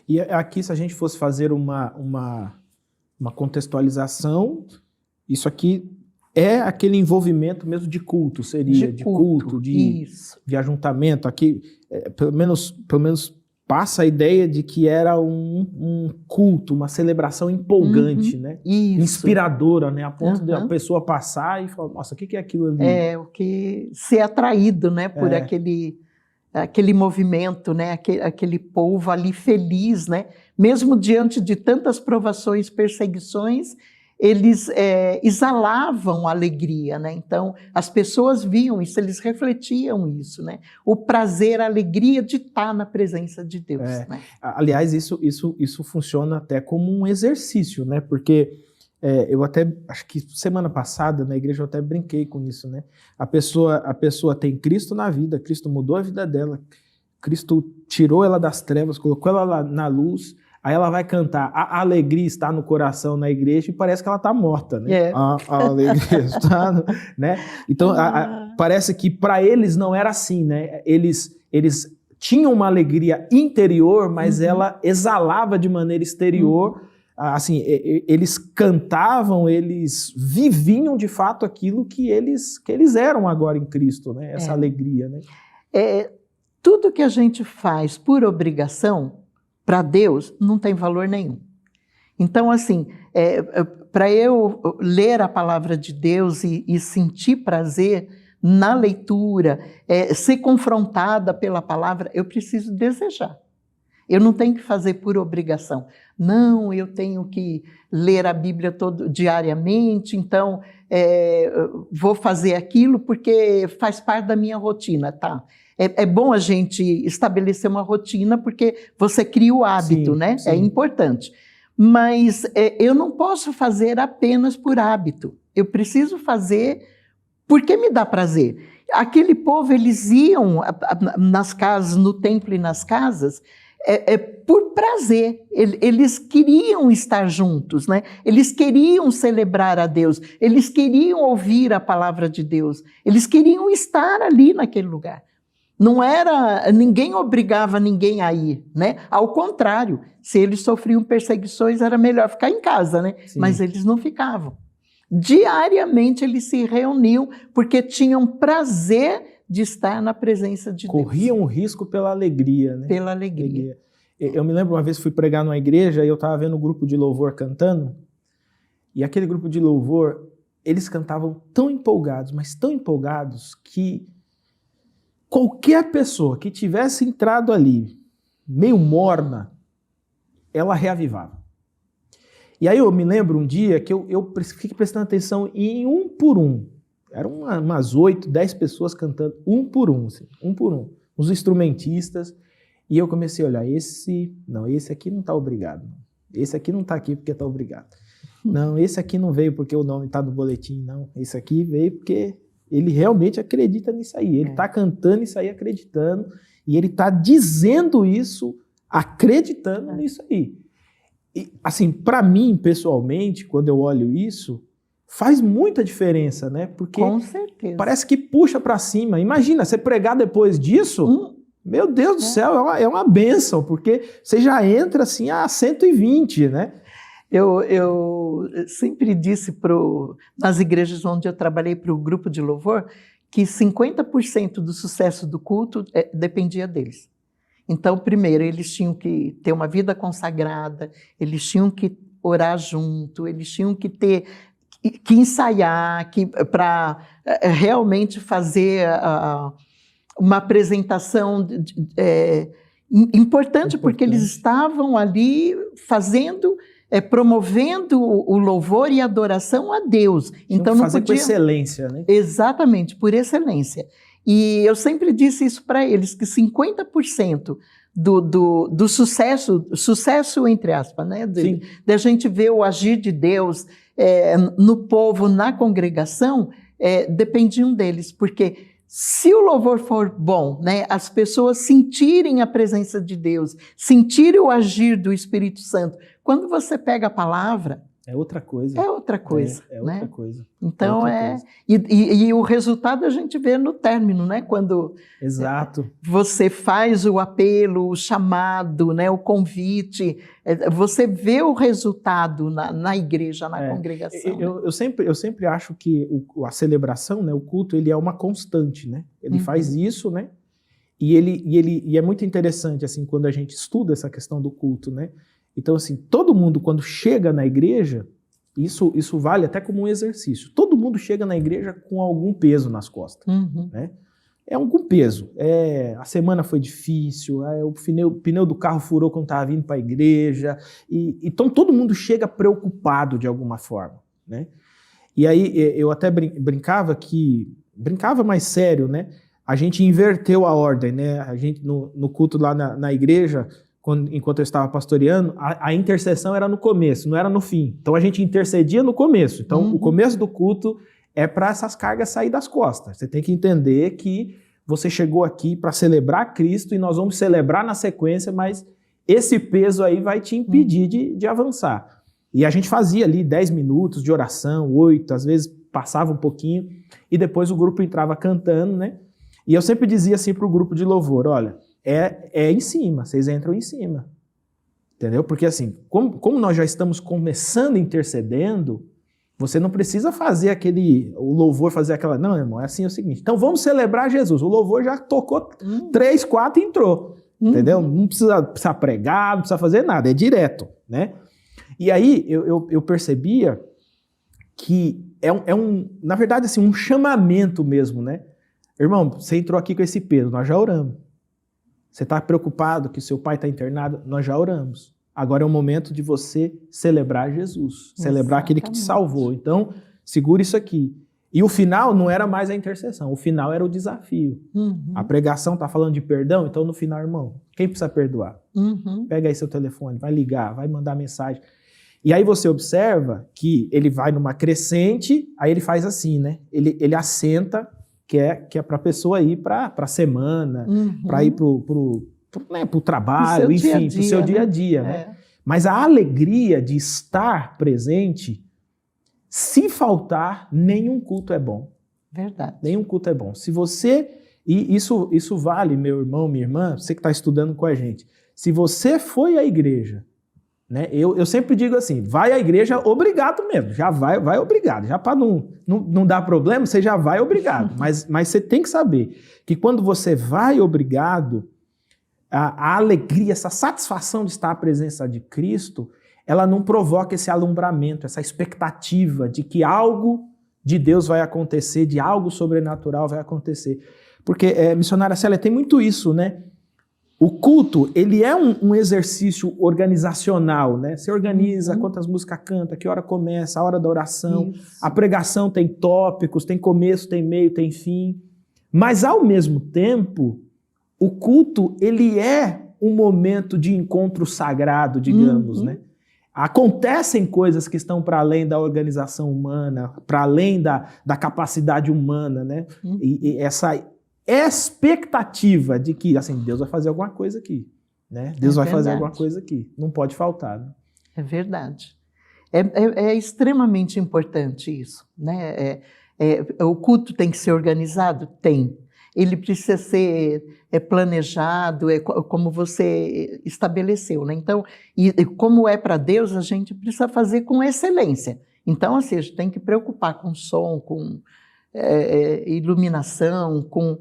E aqui, se a gente fosse fazer uma contextualização, isso aqui é aquele envolvimento mesmo de culto, seria de culto, de ajuntamento. Aqui, pelo menos passa a ideia de que era um culto, uma celebração empolgante, né? Inspiradora, né? A ponto de a pessoa passar e falar, nossa, o que é aquilo ali? O que ser atraído, né, por aquele movimento, né? Aquele povo ali feliz, né? Mesmo diante de tantas provações, perseguições, eles exalavam alegria, né? Então, as pessoas viam isso, eles refletiam isso, né? O prazer, a alegria de estar na presença de Deus, né? Aliás, isso funciona até como um exercício, né? Porque eu até, acho que semana passada na igreja eu até brinquei com isso, né? A pessoa tem Cristo na vida, Cristo mudou a vida dela, Cristo tirou ela das trevas, colocou ela lá na luz, aí ela vai cantar, a alegria está no coração na igreja e parece que ela está morta, né? A alegria está, né? Então, parece que para eles não era assim, né? Eles tinham uma alegria interior, mas ela exalava de maneira exterior. Assim, eles cantavam, eles viviam de fato aquilo que eles eram agora em Cristo, né? Essa alegria, né? Tudo que a gente faz por obrigação, para Deus, não tem valor nenhum. Então, assim, para eu ler a palavra de Deus e sentir prazer na leitura, ser confrontada pela palavra, eu preciso desejar. Eu não tenho que fazer por obrigação. Não, eu tenho que ler a Bíblia diariamente, então vou fazer aquilo porque faz parte da minha rotina, tá? É bom a gente estabelecer uma rotina porque você cria o hábito, né? Sim. É importante. Mas eu não posso fazer apenas por hábito. Eu preciso fazer porque me dá prazer. Aquele povo, eles iam nas casas, no templo e nas casas, por prazer. Eles queriam estar juntos, né? Eles queriam celebrar a Deus, eles queriam ouvir a palavra de Deus, eles queriam estar ali naquele lugar. Não era, ninguém obrigava ninguém a ir, né? Ao contrário, se eles sofriam perseguições, era melhor ficar em casa, né? Sim. Mas eles não ficavam. Diariamente eles se reuniam porque tinham prazer de estar na presença de Deus. Corriam o risco pela alegria, né? Pela alegria. Eu me lembro uma vez fui pregar numa igreja e eu estava vendo um grupo de louvor cantando, e aquele grupo de louvor, eles cantavam tão empolgados, mas tão empolgados, que qualquer pessoa que tivesse entrado ali, meio morna, ela reavivava. E aí eu me lembro um dia que eu fiquei prestando atenção em um por um. Eram umas 8, 10 pessoas cantando, um por um, assim, um por um. Os instrumentistas. E eu comecei a olhar, esse aqui não está obrigado. Esse aqui não está aqui porque está obrigado. Não, esse aqui não veio porque o nome está no boletim, não. Esse aqui veio porque ele realmente acredita nisso aí. Ele está cantando isso aí, acreditando. E ele está dizendo isso, acreditando nisso aí. E, assim, para mim, pessoalmente, quando eu olho isso, faz muita diferença, né? Porque com certeza. Parece que puxa para cima. Imagina, você pregar depois disso, meu Deus do céu, é uma bênção, porque você já entra assim a 120, né? Eu sempre disse nas igrejas onde eu trabalhei para o grupo de louvor que 50% do sucesso do culto dependia deles. Então, primeiro, eles tinham que ter uma vida consagrada, eles tinham que orar junto, eles tinham que ensaiar, para realmente fazer uma apresentação importante, porque eles estavam ali fazendo, promovendo o louvor e a adoração a Deus. Então, não fazer com excelência, né? Exatamente, por excelência. E eu sempre disse isso para eles, que 50% do sucesso entre aspas, né? Da gente ver o agir de Deus no povo, na congregação, dependiam deles, porque se o louvor for bom, né, as pessoas sentirem a presença de Deus, sentirem o agir do Espírito Santo, quando você pega a palavra, é outra coisa. É outra coisa. É outra coisa. Então, E o resultado a gente vê no término, né? Quando exato. Você faz o apelo, o chamado, né? O convite, você vê o resultado na igreja, na congregação. Eu sempre acho que a celebração, né? O culto, ele é uma constante, né? Ele faz isso, né? E é muito interessante, assim, quando a gente estuda essa questão do culto, né? Então, assim, todo mundo, quando chega na igreja, isso vale até como um exercício. Todo mundo chega na igreja com algum peso nas costas, né? É algum peso. A semana foi difícil, o pneu do carro furou quando estava vindo para a igreja. Então, todo mundo chega preocupado de alguma forma. né? E aí eu até brincava mais sério, né? A gente inverteu a ordem, né? A gente no culto lá na igreja, enquanto eu estava pastoreando, a intercessão era no começo, não era no fim. Então a gente intercedia no começo. Então o começo do culto é para essas cargas sair das costas. Você tem que entender que você chegou aqui para celebrar Cristo e nós vamos celebrar na sequência, mas esse peso aí vai te impedir de avançar. E a gente fazia ali 10 minutos de oração, 8, às vezes passava um pouquinho, e depois o grupo entrava cantando, né? E eu sempre dizia assim para o grupo de louvor, olha, é em cima, vocês entram em cima. Entendeu? Porque assim, como nós já estamos começando intercedendo, você não precisa fazer o louvor, fazer aquela... Não, irmão, é assim, é o seguinte, então vamos celebrar Jesus. O louvor já tocou 3, 4 e entrou. Entendeu? Não precisa pregar, não precisa fazer nada, é direto, né? E aí eu percebia que na verdade, assim, um chamamento mesmo, né? Irmão, você entrou aqui com esse peso, nós já oramos. Você está preocupado que seu pai está internado, nós já oramos. Agora é o momento de você celebrar Jesus, celebrar aquele que te salvou. Então, segura isso aqui. E o final não era mais a intercessão, o final era o desafio. A pregação está falando de perdão, então no final, irmão, quem precisa perdoar? Pega aí seu telefone, vai ligar, vai mandar mensagem. E aí você observa que ele vai numa crescente, aí ele faz assim, né? Ele assenta, que é para a pessoa ir para a semana, para ir para o trabalho, enfim, para o seu dia a dia, né? Mas a alegria de estar presente, se faltar, nenhum culto é bom. Verdade. Nenhum culto é bom. Se você... E isso vale, meu irmão, minha irmã, você que está estudando com a gente. Se você foi à igreja, né, eu sempre digo assim, vai à igreja obrigado mesmo, já vai obrigado. Já para não dar problema, você já vai obrigado. Mas você tem que saber que quando você vai obrigado, a alegria, essa satisfação de estar à presença de Cristo, ela não provoca esse alumbramento, essa expectativa de que algo de Deus vai acontecer, de algo sobrenatural vai acontecer. Porque, missionária Célia, tem muito isso, né? O culto, ele é um exercício organizacional, né? Você organiza quantas músicas canta, que hora começa, a hora da oração. Isso. A pregação tem tópicos, tem começo, tem meio, tem fim. Mas, ao mesmo tempo, o culto, ele é um momento de encontro sagrado, digamos, né? Acontecem coisas que estão para além da organização humana, para além da capacidade humana, né? E essa expectativa de que, assim, Deus vai fazer alguma coisa aqui, né? Deus vai fazer alguma coisa aqui. Não pode faltar, né? É verdade. É extremamente importante isso, né? O culto tem que ser organizado? Tem. Ele precisa ser planejado, como você estabeleceu, né? Então, e como é para Deus, a gente precisa fazer com excelência. Então, assim, a gente tem que preocupar com som, com iluminação, com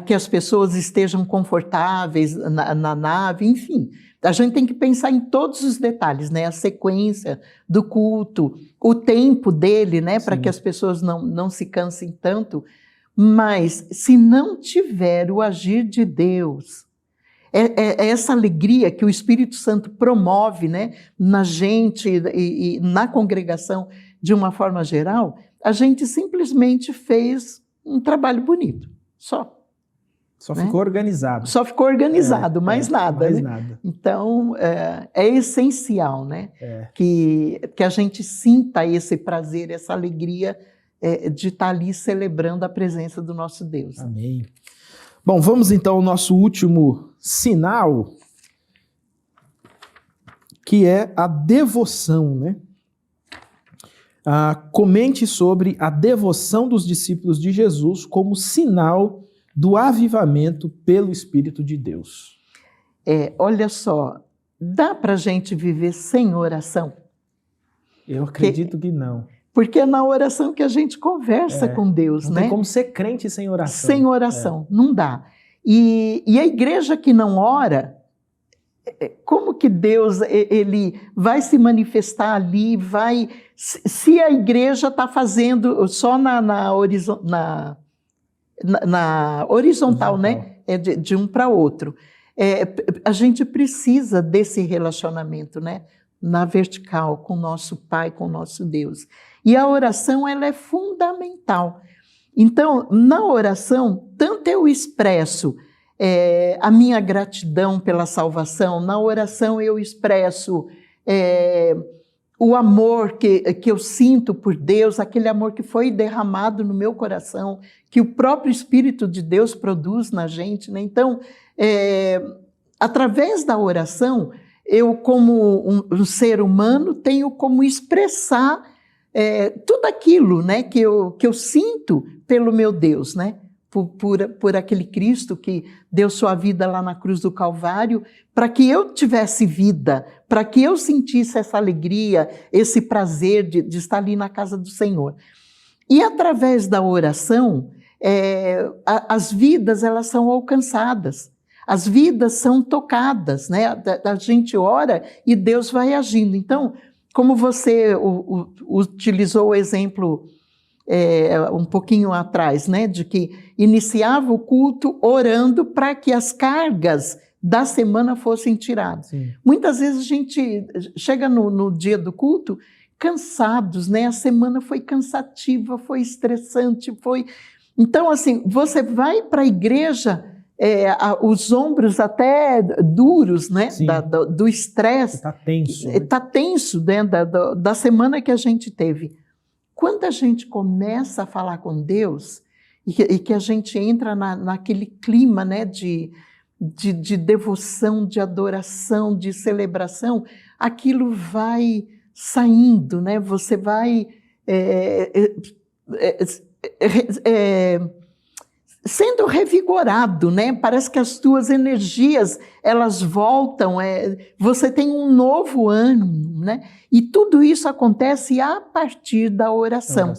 que as pessoas estejam confortáveis na nave, enfim. A gente tem que pensar em todos os detalhes, né? A sequência do culto, o tempo dele, né? Para que as pessoas não se cansem tanto. Mas, se não tiver o agir de Deus, essa alegria que o Espírito Santo promove, né, na gente e na congregação de uma forma geral, a gente simplesmente fez um trabalho bonito, só. Só ficou organizado. Só ficou organizado, mais nada. Mais né? nada. Então, é essencial, né, que a gente sinta esse prazer, essa alegria de estar ali celebrando a presença do nosso Deus. Amém. Bom, vamos então ao nosso último sinal, que é a devoção, né? Comente sobre a devoção dos discípulos de Jesus como sinal do avivamento pelo Espírito de Deus. Olha só, dá para a gente viver sem oração? Eu acredito que não. Porque é na oração que a gente conversa com Deus, não né? Não tem como ser crente sem oração. Sem oração, não dá. E a igreja que não ora, como que Deus ele vai se manifestar ali, se a igreja está fazendo só na horizontal, né? De um para outro. A gente precisa desse relacionamento, né? na vertical, com o nosso Pai, com o nosso Deus. E a oração, ela é fundamental. Então, na oração, tanto eu expresso a minha gratidão pela salvação, na oração eu expresso o amor que eu sinto por Deus, aquele amor que foi derramado no meu coração, que o próprio Espírito de Deus produz na gente, né? Então, através da oração, eu, como um ser humano, tenho como expressar tudo aquilo, né, que eu sinto pelo meu Deus, né? Por aquele Cristo que deu sua vida lá na cruz do Calvário, para que eu tivesse vida, para que eu sentisse essa alegria, esse prazer de estar ali na casa do Senhor. E através da oração, as vidas elas são alcançadas, as vidas são tocadas, né? A gente ora e Deus vai agindo. Então, como você utilizou o exemplo um pouquinho atrás, né, de que iniciava o culto orando para que as cargas da semana fossem tiradas. Sim. Muitas vezes a gente chega no dia do culto cansados, né? A semana foi cansativa, foi estressante, foi... Então, assim, você vai para a igreja, os ombros até duros, né? Do estresse. Está tenso. Está tenso, né? Da semana que a gente teve. Quando a gente começa a falar com Deus e que a gente entra naquele clima, né, de devoção, de adoração, de celebração, aquilo vai saindo, né? Você vai sendo revigorado, né? Parece que as tuas energias elas voltam, você tem um novo ânimo, né? E tudo isso acontece a partir da oração.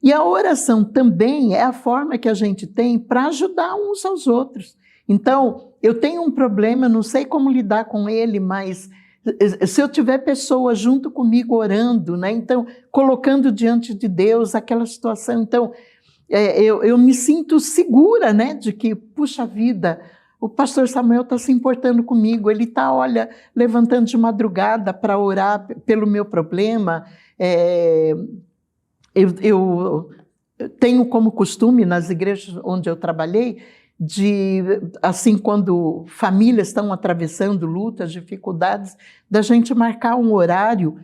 E a oração também é a forma que a gente tem para ajudar uns aos outros. Então, eu tenho um problema, não sei como lidar com ele, mas se eu tiver pessoas junto comigo orando, né? Então, colocando diante de Deus aquela situação, então, eu me sinto segura, né? De que, puxa vida, o pastor Samuel está se importando comigo, ele está, olha, levantando de madrugada para orar pelo meu problema. Eu tenho como costume, nas igrejas onde eu trabalhei, assim, quando famílias estão atravessando lutas, dificuldades, da gente marcar um horário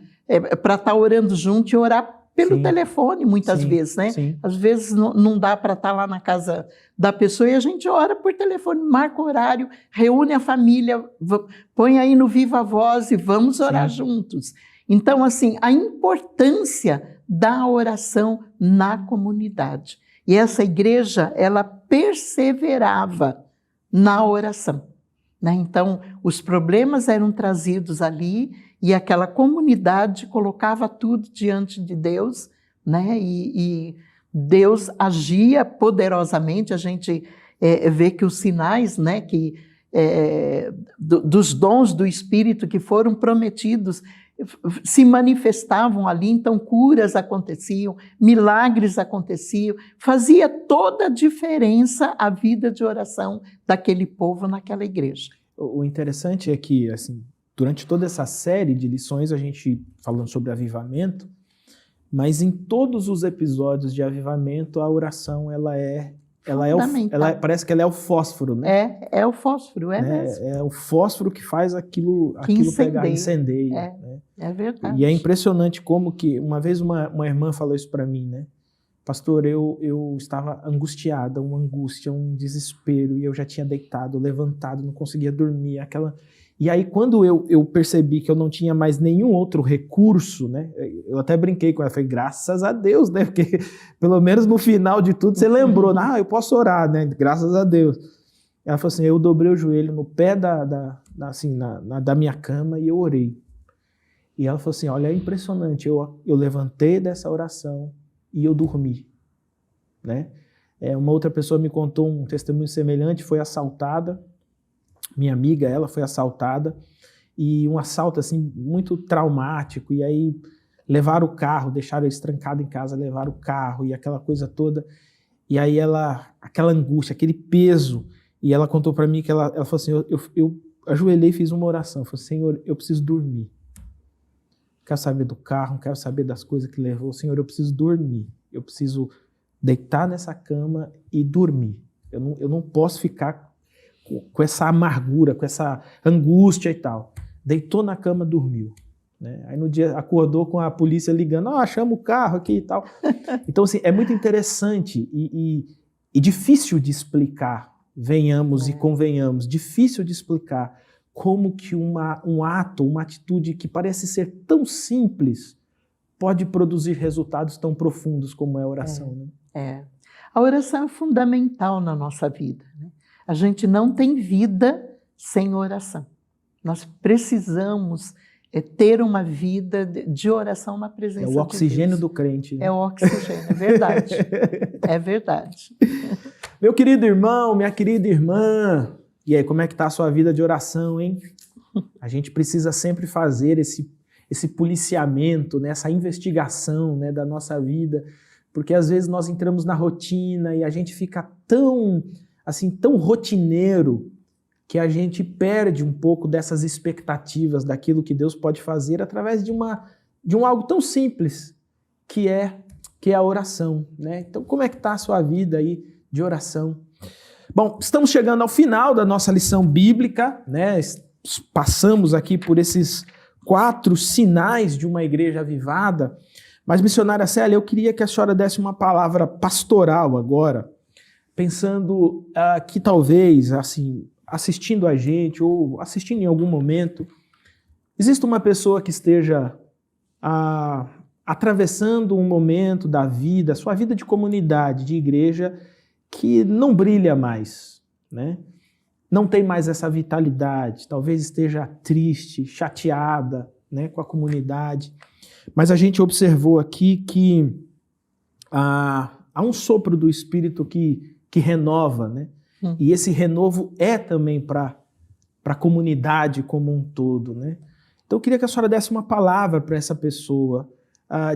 para estar orando junto e orar pelo telefone, muitas vezes, né? Sim. Às vezes não dá para estar lá na casa da pessoa e a gente ora por telefone, marca o horário, reúne a família, põe aí no Viva Voz e vamos orar juntos. Então, assim, a importância da oração na comunidade. E essa igreja, ela perseverava na oração, né? Então, os problemas eram trazidos ali e aquela comunidade colocava tudo diante de Deus, né? E Deus agia poderosamente. A gente vê que os sinais, né, dos dons do Espírito que foram prometidos se manifestavam ali, então curas aconteciam, milagres aconteciam, fazia toda a diferença a vida de oração daquele povo naquela igreja. O interessante é que, assim, durante toda essa série de lições, a gente falando sobre avivamento, mas em todos os episódios de avivamento, a oração, parece que ela é o fósforo, né? É o fósforo, mesmo. É o fósforo que faz aquilo pegar, incendeia. Né? É verdade. E é impressionante como que, uma vez uma irmã falou isso para mim, né? Pastor, eu estava angustiada, uma angústia, um desespero, e eu já tinha deitado, levantado, não conseguia dormir, E aí, quando eu percebi que eu não tinha mais nenhum outro recurso, né? Eu até brinquei com ela, falei, graças a Deus, né? Porque pelo menos no final de tudo você lembrou, eu posso orar, né? Graças a Deus. Ela falou assim, eu dobrei o joelho no pé da minha cama e eu orei. E ela falou assim, olha, é impressionante, eu levantei dessa oração e eu dormi, né? Uma outra pessoa me contou um testemunho semelhante, foi assaltada. Minha amiga, ela foi assaltada, e um assalto assim muito traumático, e aí levaram o carro, deixaram eles trancados em casa, levaram o carro e aquela coisa toda, e aí aquela angústia, aquele peso, e ela contou para mim que ela falou assim, eu ajoelhei e fiz uma oração, eu falei, Senhor, eu preciso dormir, quero saber do carro, não quero saber das coisas que levou. Senhor, eu preciso dormir. Eu preciso deitar nessa cama e dormir. Eu não posso ficar com essa amargura, com essa angústia e tal. Deitou na cama, dormiu. Né? Aí no dia acordou com a polícia ligando, chama o carro aqui e tal. Então, assim, é muito interessante e difícil de explicar, venhamos e convenhamos, difícil de explicar como que um ato, uma atitude que parece ser tão simples pode produzir resultados tão profundos como é a oração. Né? A oração é fundamental na nossa vida. Né? A gente não tem vida sem oração. Nós precisamos ter uma vida de oração na presença de Deus. É o oxigênio do crente. Né? É o oxigênio, é verdade. É verdade. Meu querido irmão, minha querida irmã, e aí, como é que está a sua vida de oração, hein? A gente precisa sempre fazer esse policiamento, né? Essa investigação, né, da nossa vida, porque às vezes nós entramos na rotina e a gente fica tão rotineiro que a gente perde um pouco dessas expectativas daquilo que Deus pode fazer através de um algo tão simples que é a oração, né? Então, como é que está a sua vida aí de oração? Bom, estamos chegando ao final da nossa lição bíblica, né? Passamos aqui por esses 4 sinais de uma igreja avivada, mas, missionária Célia, eu queria que a senhora desse uma palavra pastoral agora, pensando que talvez, assim, assistindo a gente ou assistindo em algum momento, existe uma pessoa que esteja atravessando um momento da vida, sua vida de comunidade, de igreja, que não brilha mais, né? Não tem mais essa vitalidade, talvez esteja triste, chateada, né, com a comunidade. Mas a gente observou aqui que há um sopro do Espírito que renova, né? E esse renovo é também para a comunidade como um todo, né? Então eu queria que a senhora desse uma palavra para essa pessoa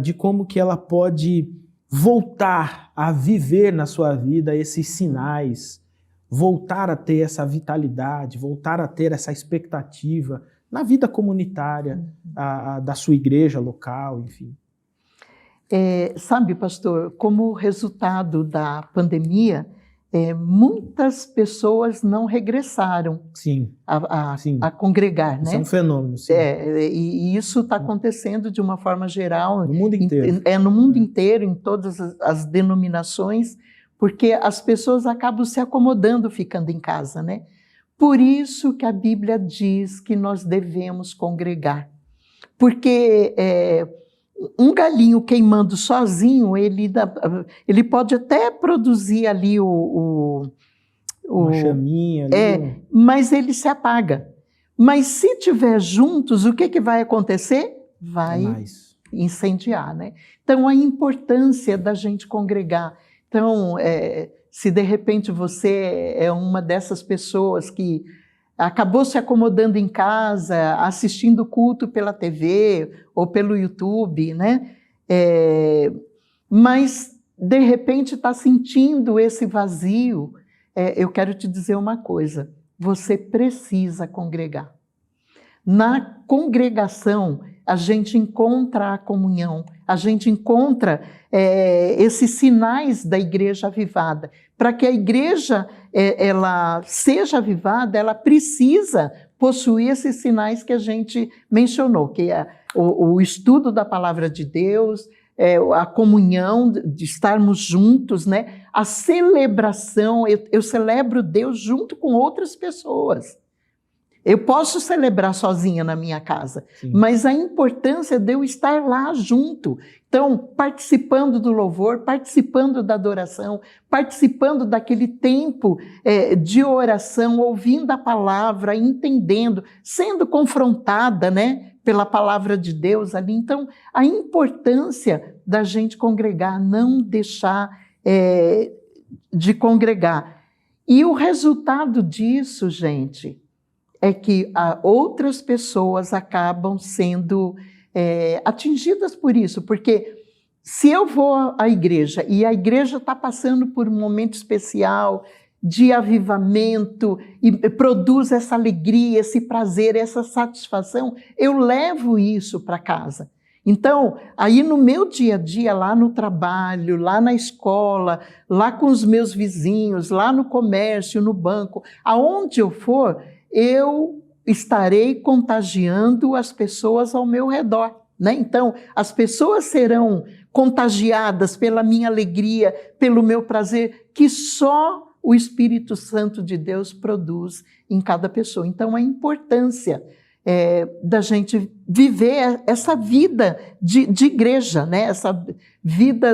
de como que ela pode voltar a viver na sua vida esses sinais, voltar a ter essa vitalidade, voltar a ter essa expectativa na vida comunitária da sua igreja local, enfim. Sabe, pastor, como resultado da pandemia, muitas pessoas não regressaram a congregar. Isso né? É um fenômeno. Sim. E isso está acontecendo de uma forma geral. No mundo inteiro. No mundo inteiro, em todas as denominações, porque as pessoas acabam se acomodando ficando em casa. Né? Por isso que a Bíblia diz que nós devemos congregar. Porque um galinho queimando sozinho, ele pode até produzir ali uma chaminha ali. Mas ele se apaga. Mas se tiver juntos, o que vai acontecer? Vai incendiar, né? Então, a importância da gente congregar. Então, se de repente você é uma dessas pessoas que acabou se acomodando em casa, assistindo culto pela TV ou pelo YouTube, né? Mas, de repente, está sentindo esse vazio. Eu quero te dizer uma coisa, você precisa congregar. Na congregação, a gente encontra a comunhão, a gente encontra esses sinais da igreja avivada. Para que a igreja ela seja avivada, ela precisa possuir esses sinais que a gente mencionou, que é o estudo da palavra de Deus, a comunhão, de estarmos juntos, né? A celebração, eu celebro Deus junto com outras pessoas. Eu posso celebrar sozinha na minha casa, mas a importância de eu estar lá junto. Então, participando do louvor, participando da adoração, participando daquele tempo de oração, ouvindo a palavra, entendendo, sendo confrontada, né, pela palavra de Deus ali. Então, a importância da gente congregar, não deixar de congregar. E o resultado disso, gente, é que outras pessoas acabam sendo atingidas por isso, porque se eu vou à igreja e a igreja está passando por um momento especial de avivamento e produz essa alegria, esse prazer, essa satisfação, eu levo isso para casa. Então, aí no meu dia a dia, lá no trabalho, lá na escola, lá com os meus vizinhos, lá no comércio, no banco, aonde eu for, eu estarei contagiando as pessoas ao meu redor, né? Então, as pessoas serão contagiadas pela minha alegria, pelo meu prazer, que só o Espírito Santo de Deus produz em cada pessoa. Então, a importância da gente viver essa vida de igreja, né? Essa vida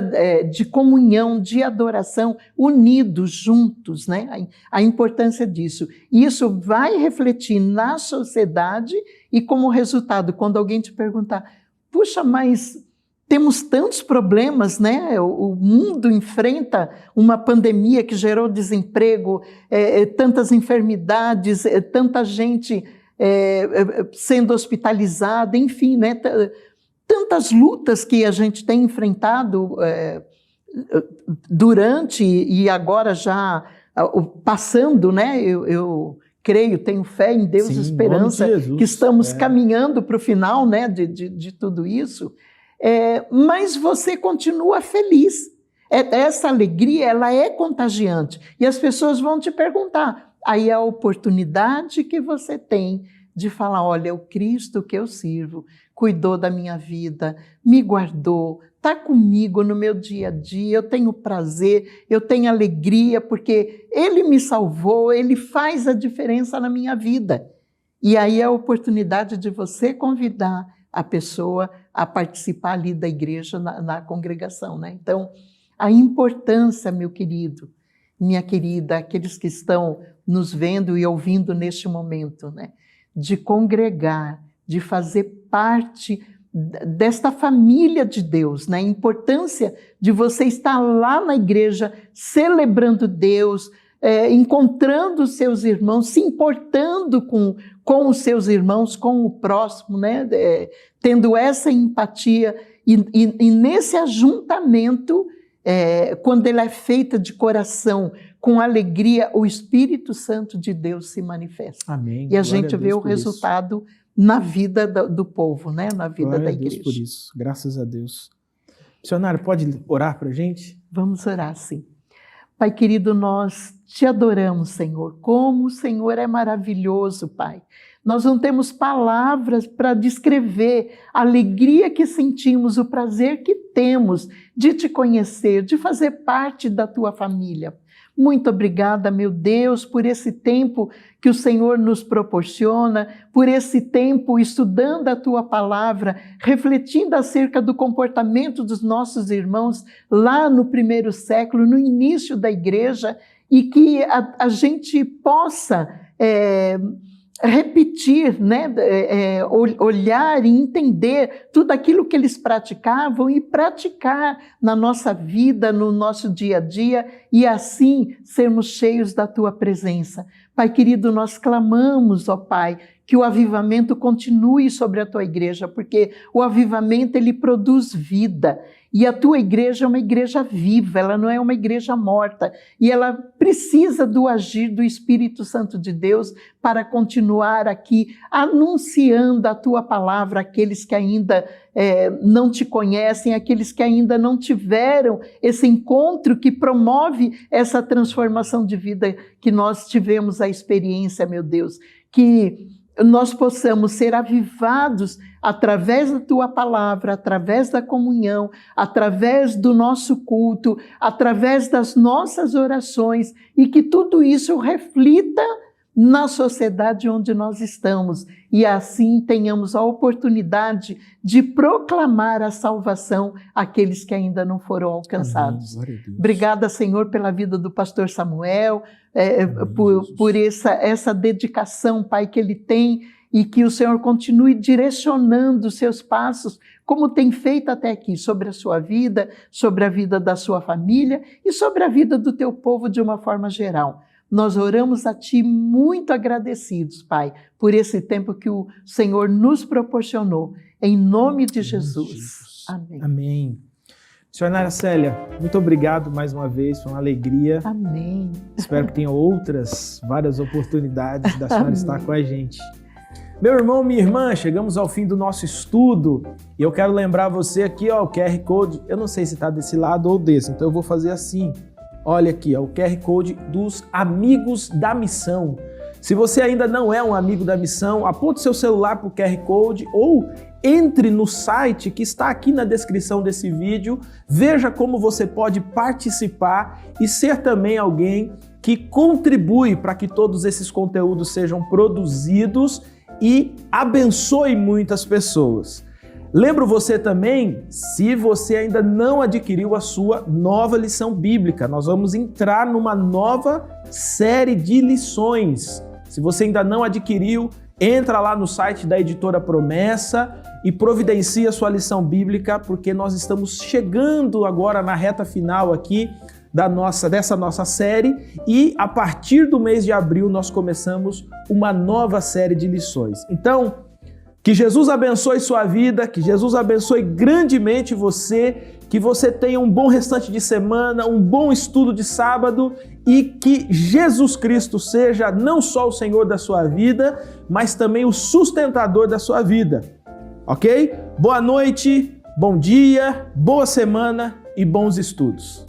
de comunhão, de adoração, unidos, juntos, né? A importância disso. Isso vai refletir na sociedade e, como resultado, quando alguém te perguntar, puxa, mas temos tantos problemas, né? O mundo enfrenta uma pandemia que gerou desemprego, tantas enfermidades, tanta gente sendo hospitalizada, enfim, né? Tantas lutas que a gente tem enfrentado durante e agora já passando, né? Eu creio, tenho fé em Deus, sim, esperança, que estamos caminhando para o final, né? de tudo isso. Mas você continua feliz. Essa alegria, ela é contagiante. E as pessoas vão te perguntar. Aí é a oportunidade que você tem de falar, olha, o Cristo que eu sirvo cuidou da minha vida, me guardou, está comigo no meu dia a dia, eu tenho prazer, eu tenho alegria, porque Ele me salvou, Ele faz a diferença na minha vida. E aí é a oportunidade de você convidar a pessoa a participar ali da igreja, na congregação, né? Então, a importância, meu querido, minha querida, aqueles que estão nos vendo e ouvindo neste momento, né? De congregar, de fazer parte desta família de Deus, né? A importância de você estar lá na igreja, celebrando Deus, encontrando os seus irmãos, se importando com os seus irmãos, com o próximo, né? Tendo essa empatia e nesse ajuntamento, quando ele é feito de coração, com alegria, o Espírito Santo de Deus se manifesta. Amém. E a gente vê o resultado na vida do povo, né? Na vida Glória da a Deus igreja. por isso, graças a Deus. Missionário, pode orar para a gente? Vamos orar, sim. Pai querido, nós te adoramos, Senhor. Como o Senhor é maravilhoso, Pai. Nós não temos palavras para descrever a alegria que sentimos, o prazer que temos de te conhecer, de fazer parte da tua família. Muito obrigada, meu Deus, por esse tempo que o Senhor nos proporciona, por esse tempo estudando a tua palavra, refletindo acerca do comportamento dos nossos irmãos lá no primeiro século, no início da igreja, e que a gente possa repetir, né? Olhar e entender tudo aquilo que eles praticavam e praticar na nossa vida, no nosso dia a dia, e assim sermos cheios da tua presença. Pai querido, nós clamamos, ó Pai, que o avivamento continue sobre a tua igreja, porque o avivamento ele produz vida. E a tua igreja é uma igreja viva, ela não é uma igreja morta. E ela precisa do agir do Espírito Santo de Deus para continuar aqui anunciando a tua palavra àqueles que ainda não te conhecem, àqueles que ainda não tiveram esse encontro que promove essa transformação de vida que nós tivemos a experiência, meu Deus. Que nós possamos ser avivados através da tua palavra, através da comunhão, através do nosso culto, através das nossas orações, e que tudo isso reflita na sociedade onde nós estamos, e assim tenhamos a oportunidade de proclamar a salvação àqueles que ainda não foram alcançados. Obrigada, Senhor, pela vida do pastor Samuel, por essa dedicação, Pai, que ele tem, e que o Senhor continue direcionando os seus passos, como tem feito até aqui, sobre a sua vida, sobre a vida da sua família e sobre a vida do teu povo de uma forma geral. Nós oramos a Ti muito agradecidos, Pai, por esse tempo que o Senhor nos proporcionou. Em nome de Jesus. Amém. Amém. Missionária Célia, muito obrigado mais uma vez, foi uma alegria. Amém. Espero que tenha várias oportunidades da senhora estar com a gente. Meu irmão, minha irmã, chegamos ao fim do nosso estudo e eu quero lembrar você aqui, ó, o QR Code, eu não sei se está desse lado ou desse, então eu vou fazer assim. Olha aqui, ó, o QR Code dos Amigos da Missão. Se você ainda não é um amigo da missão, aponte seu celular para o QR Code ou entre no site que está aqui na descrição desse vídeo, veja como você pode participar e ser também alguém que contribui para que todos esses conteúdos sejam produzidos e abençoe muitas pessoas. Lembro você também, se você ainda não adquiriu a sua nova lição bíblica, nós vamos entrar numa nova série de lições. Se você ainda não adquiriu, entra lá no site da Editora Promessa e providencia a sua lição bíblica, porque nós estamos chegando agora na reta final aqui dessa nossa série e a partir do mês de abril nós começamos uma nova série de lições. Então, que Jesus abençoe sua vida, que Jesus abençoe grandemente você, que você tenha um bom restante de semana, um bom estudo de sábado e que Jesus Cristo seja não só o Senhor da sua vida, mas também o sustentador da sua vida. Ok? Boa noite, bom dia, boa semana e bons estudos.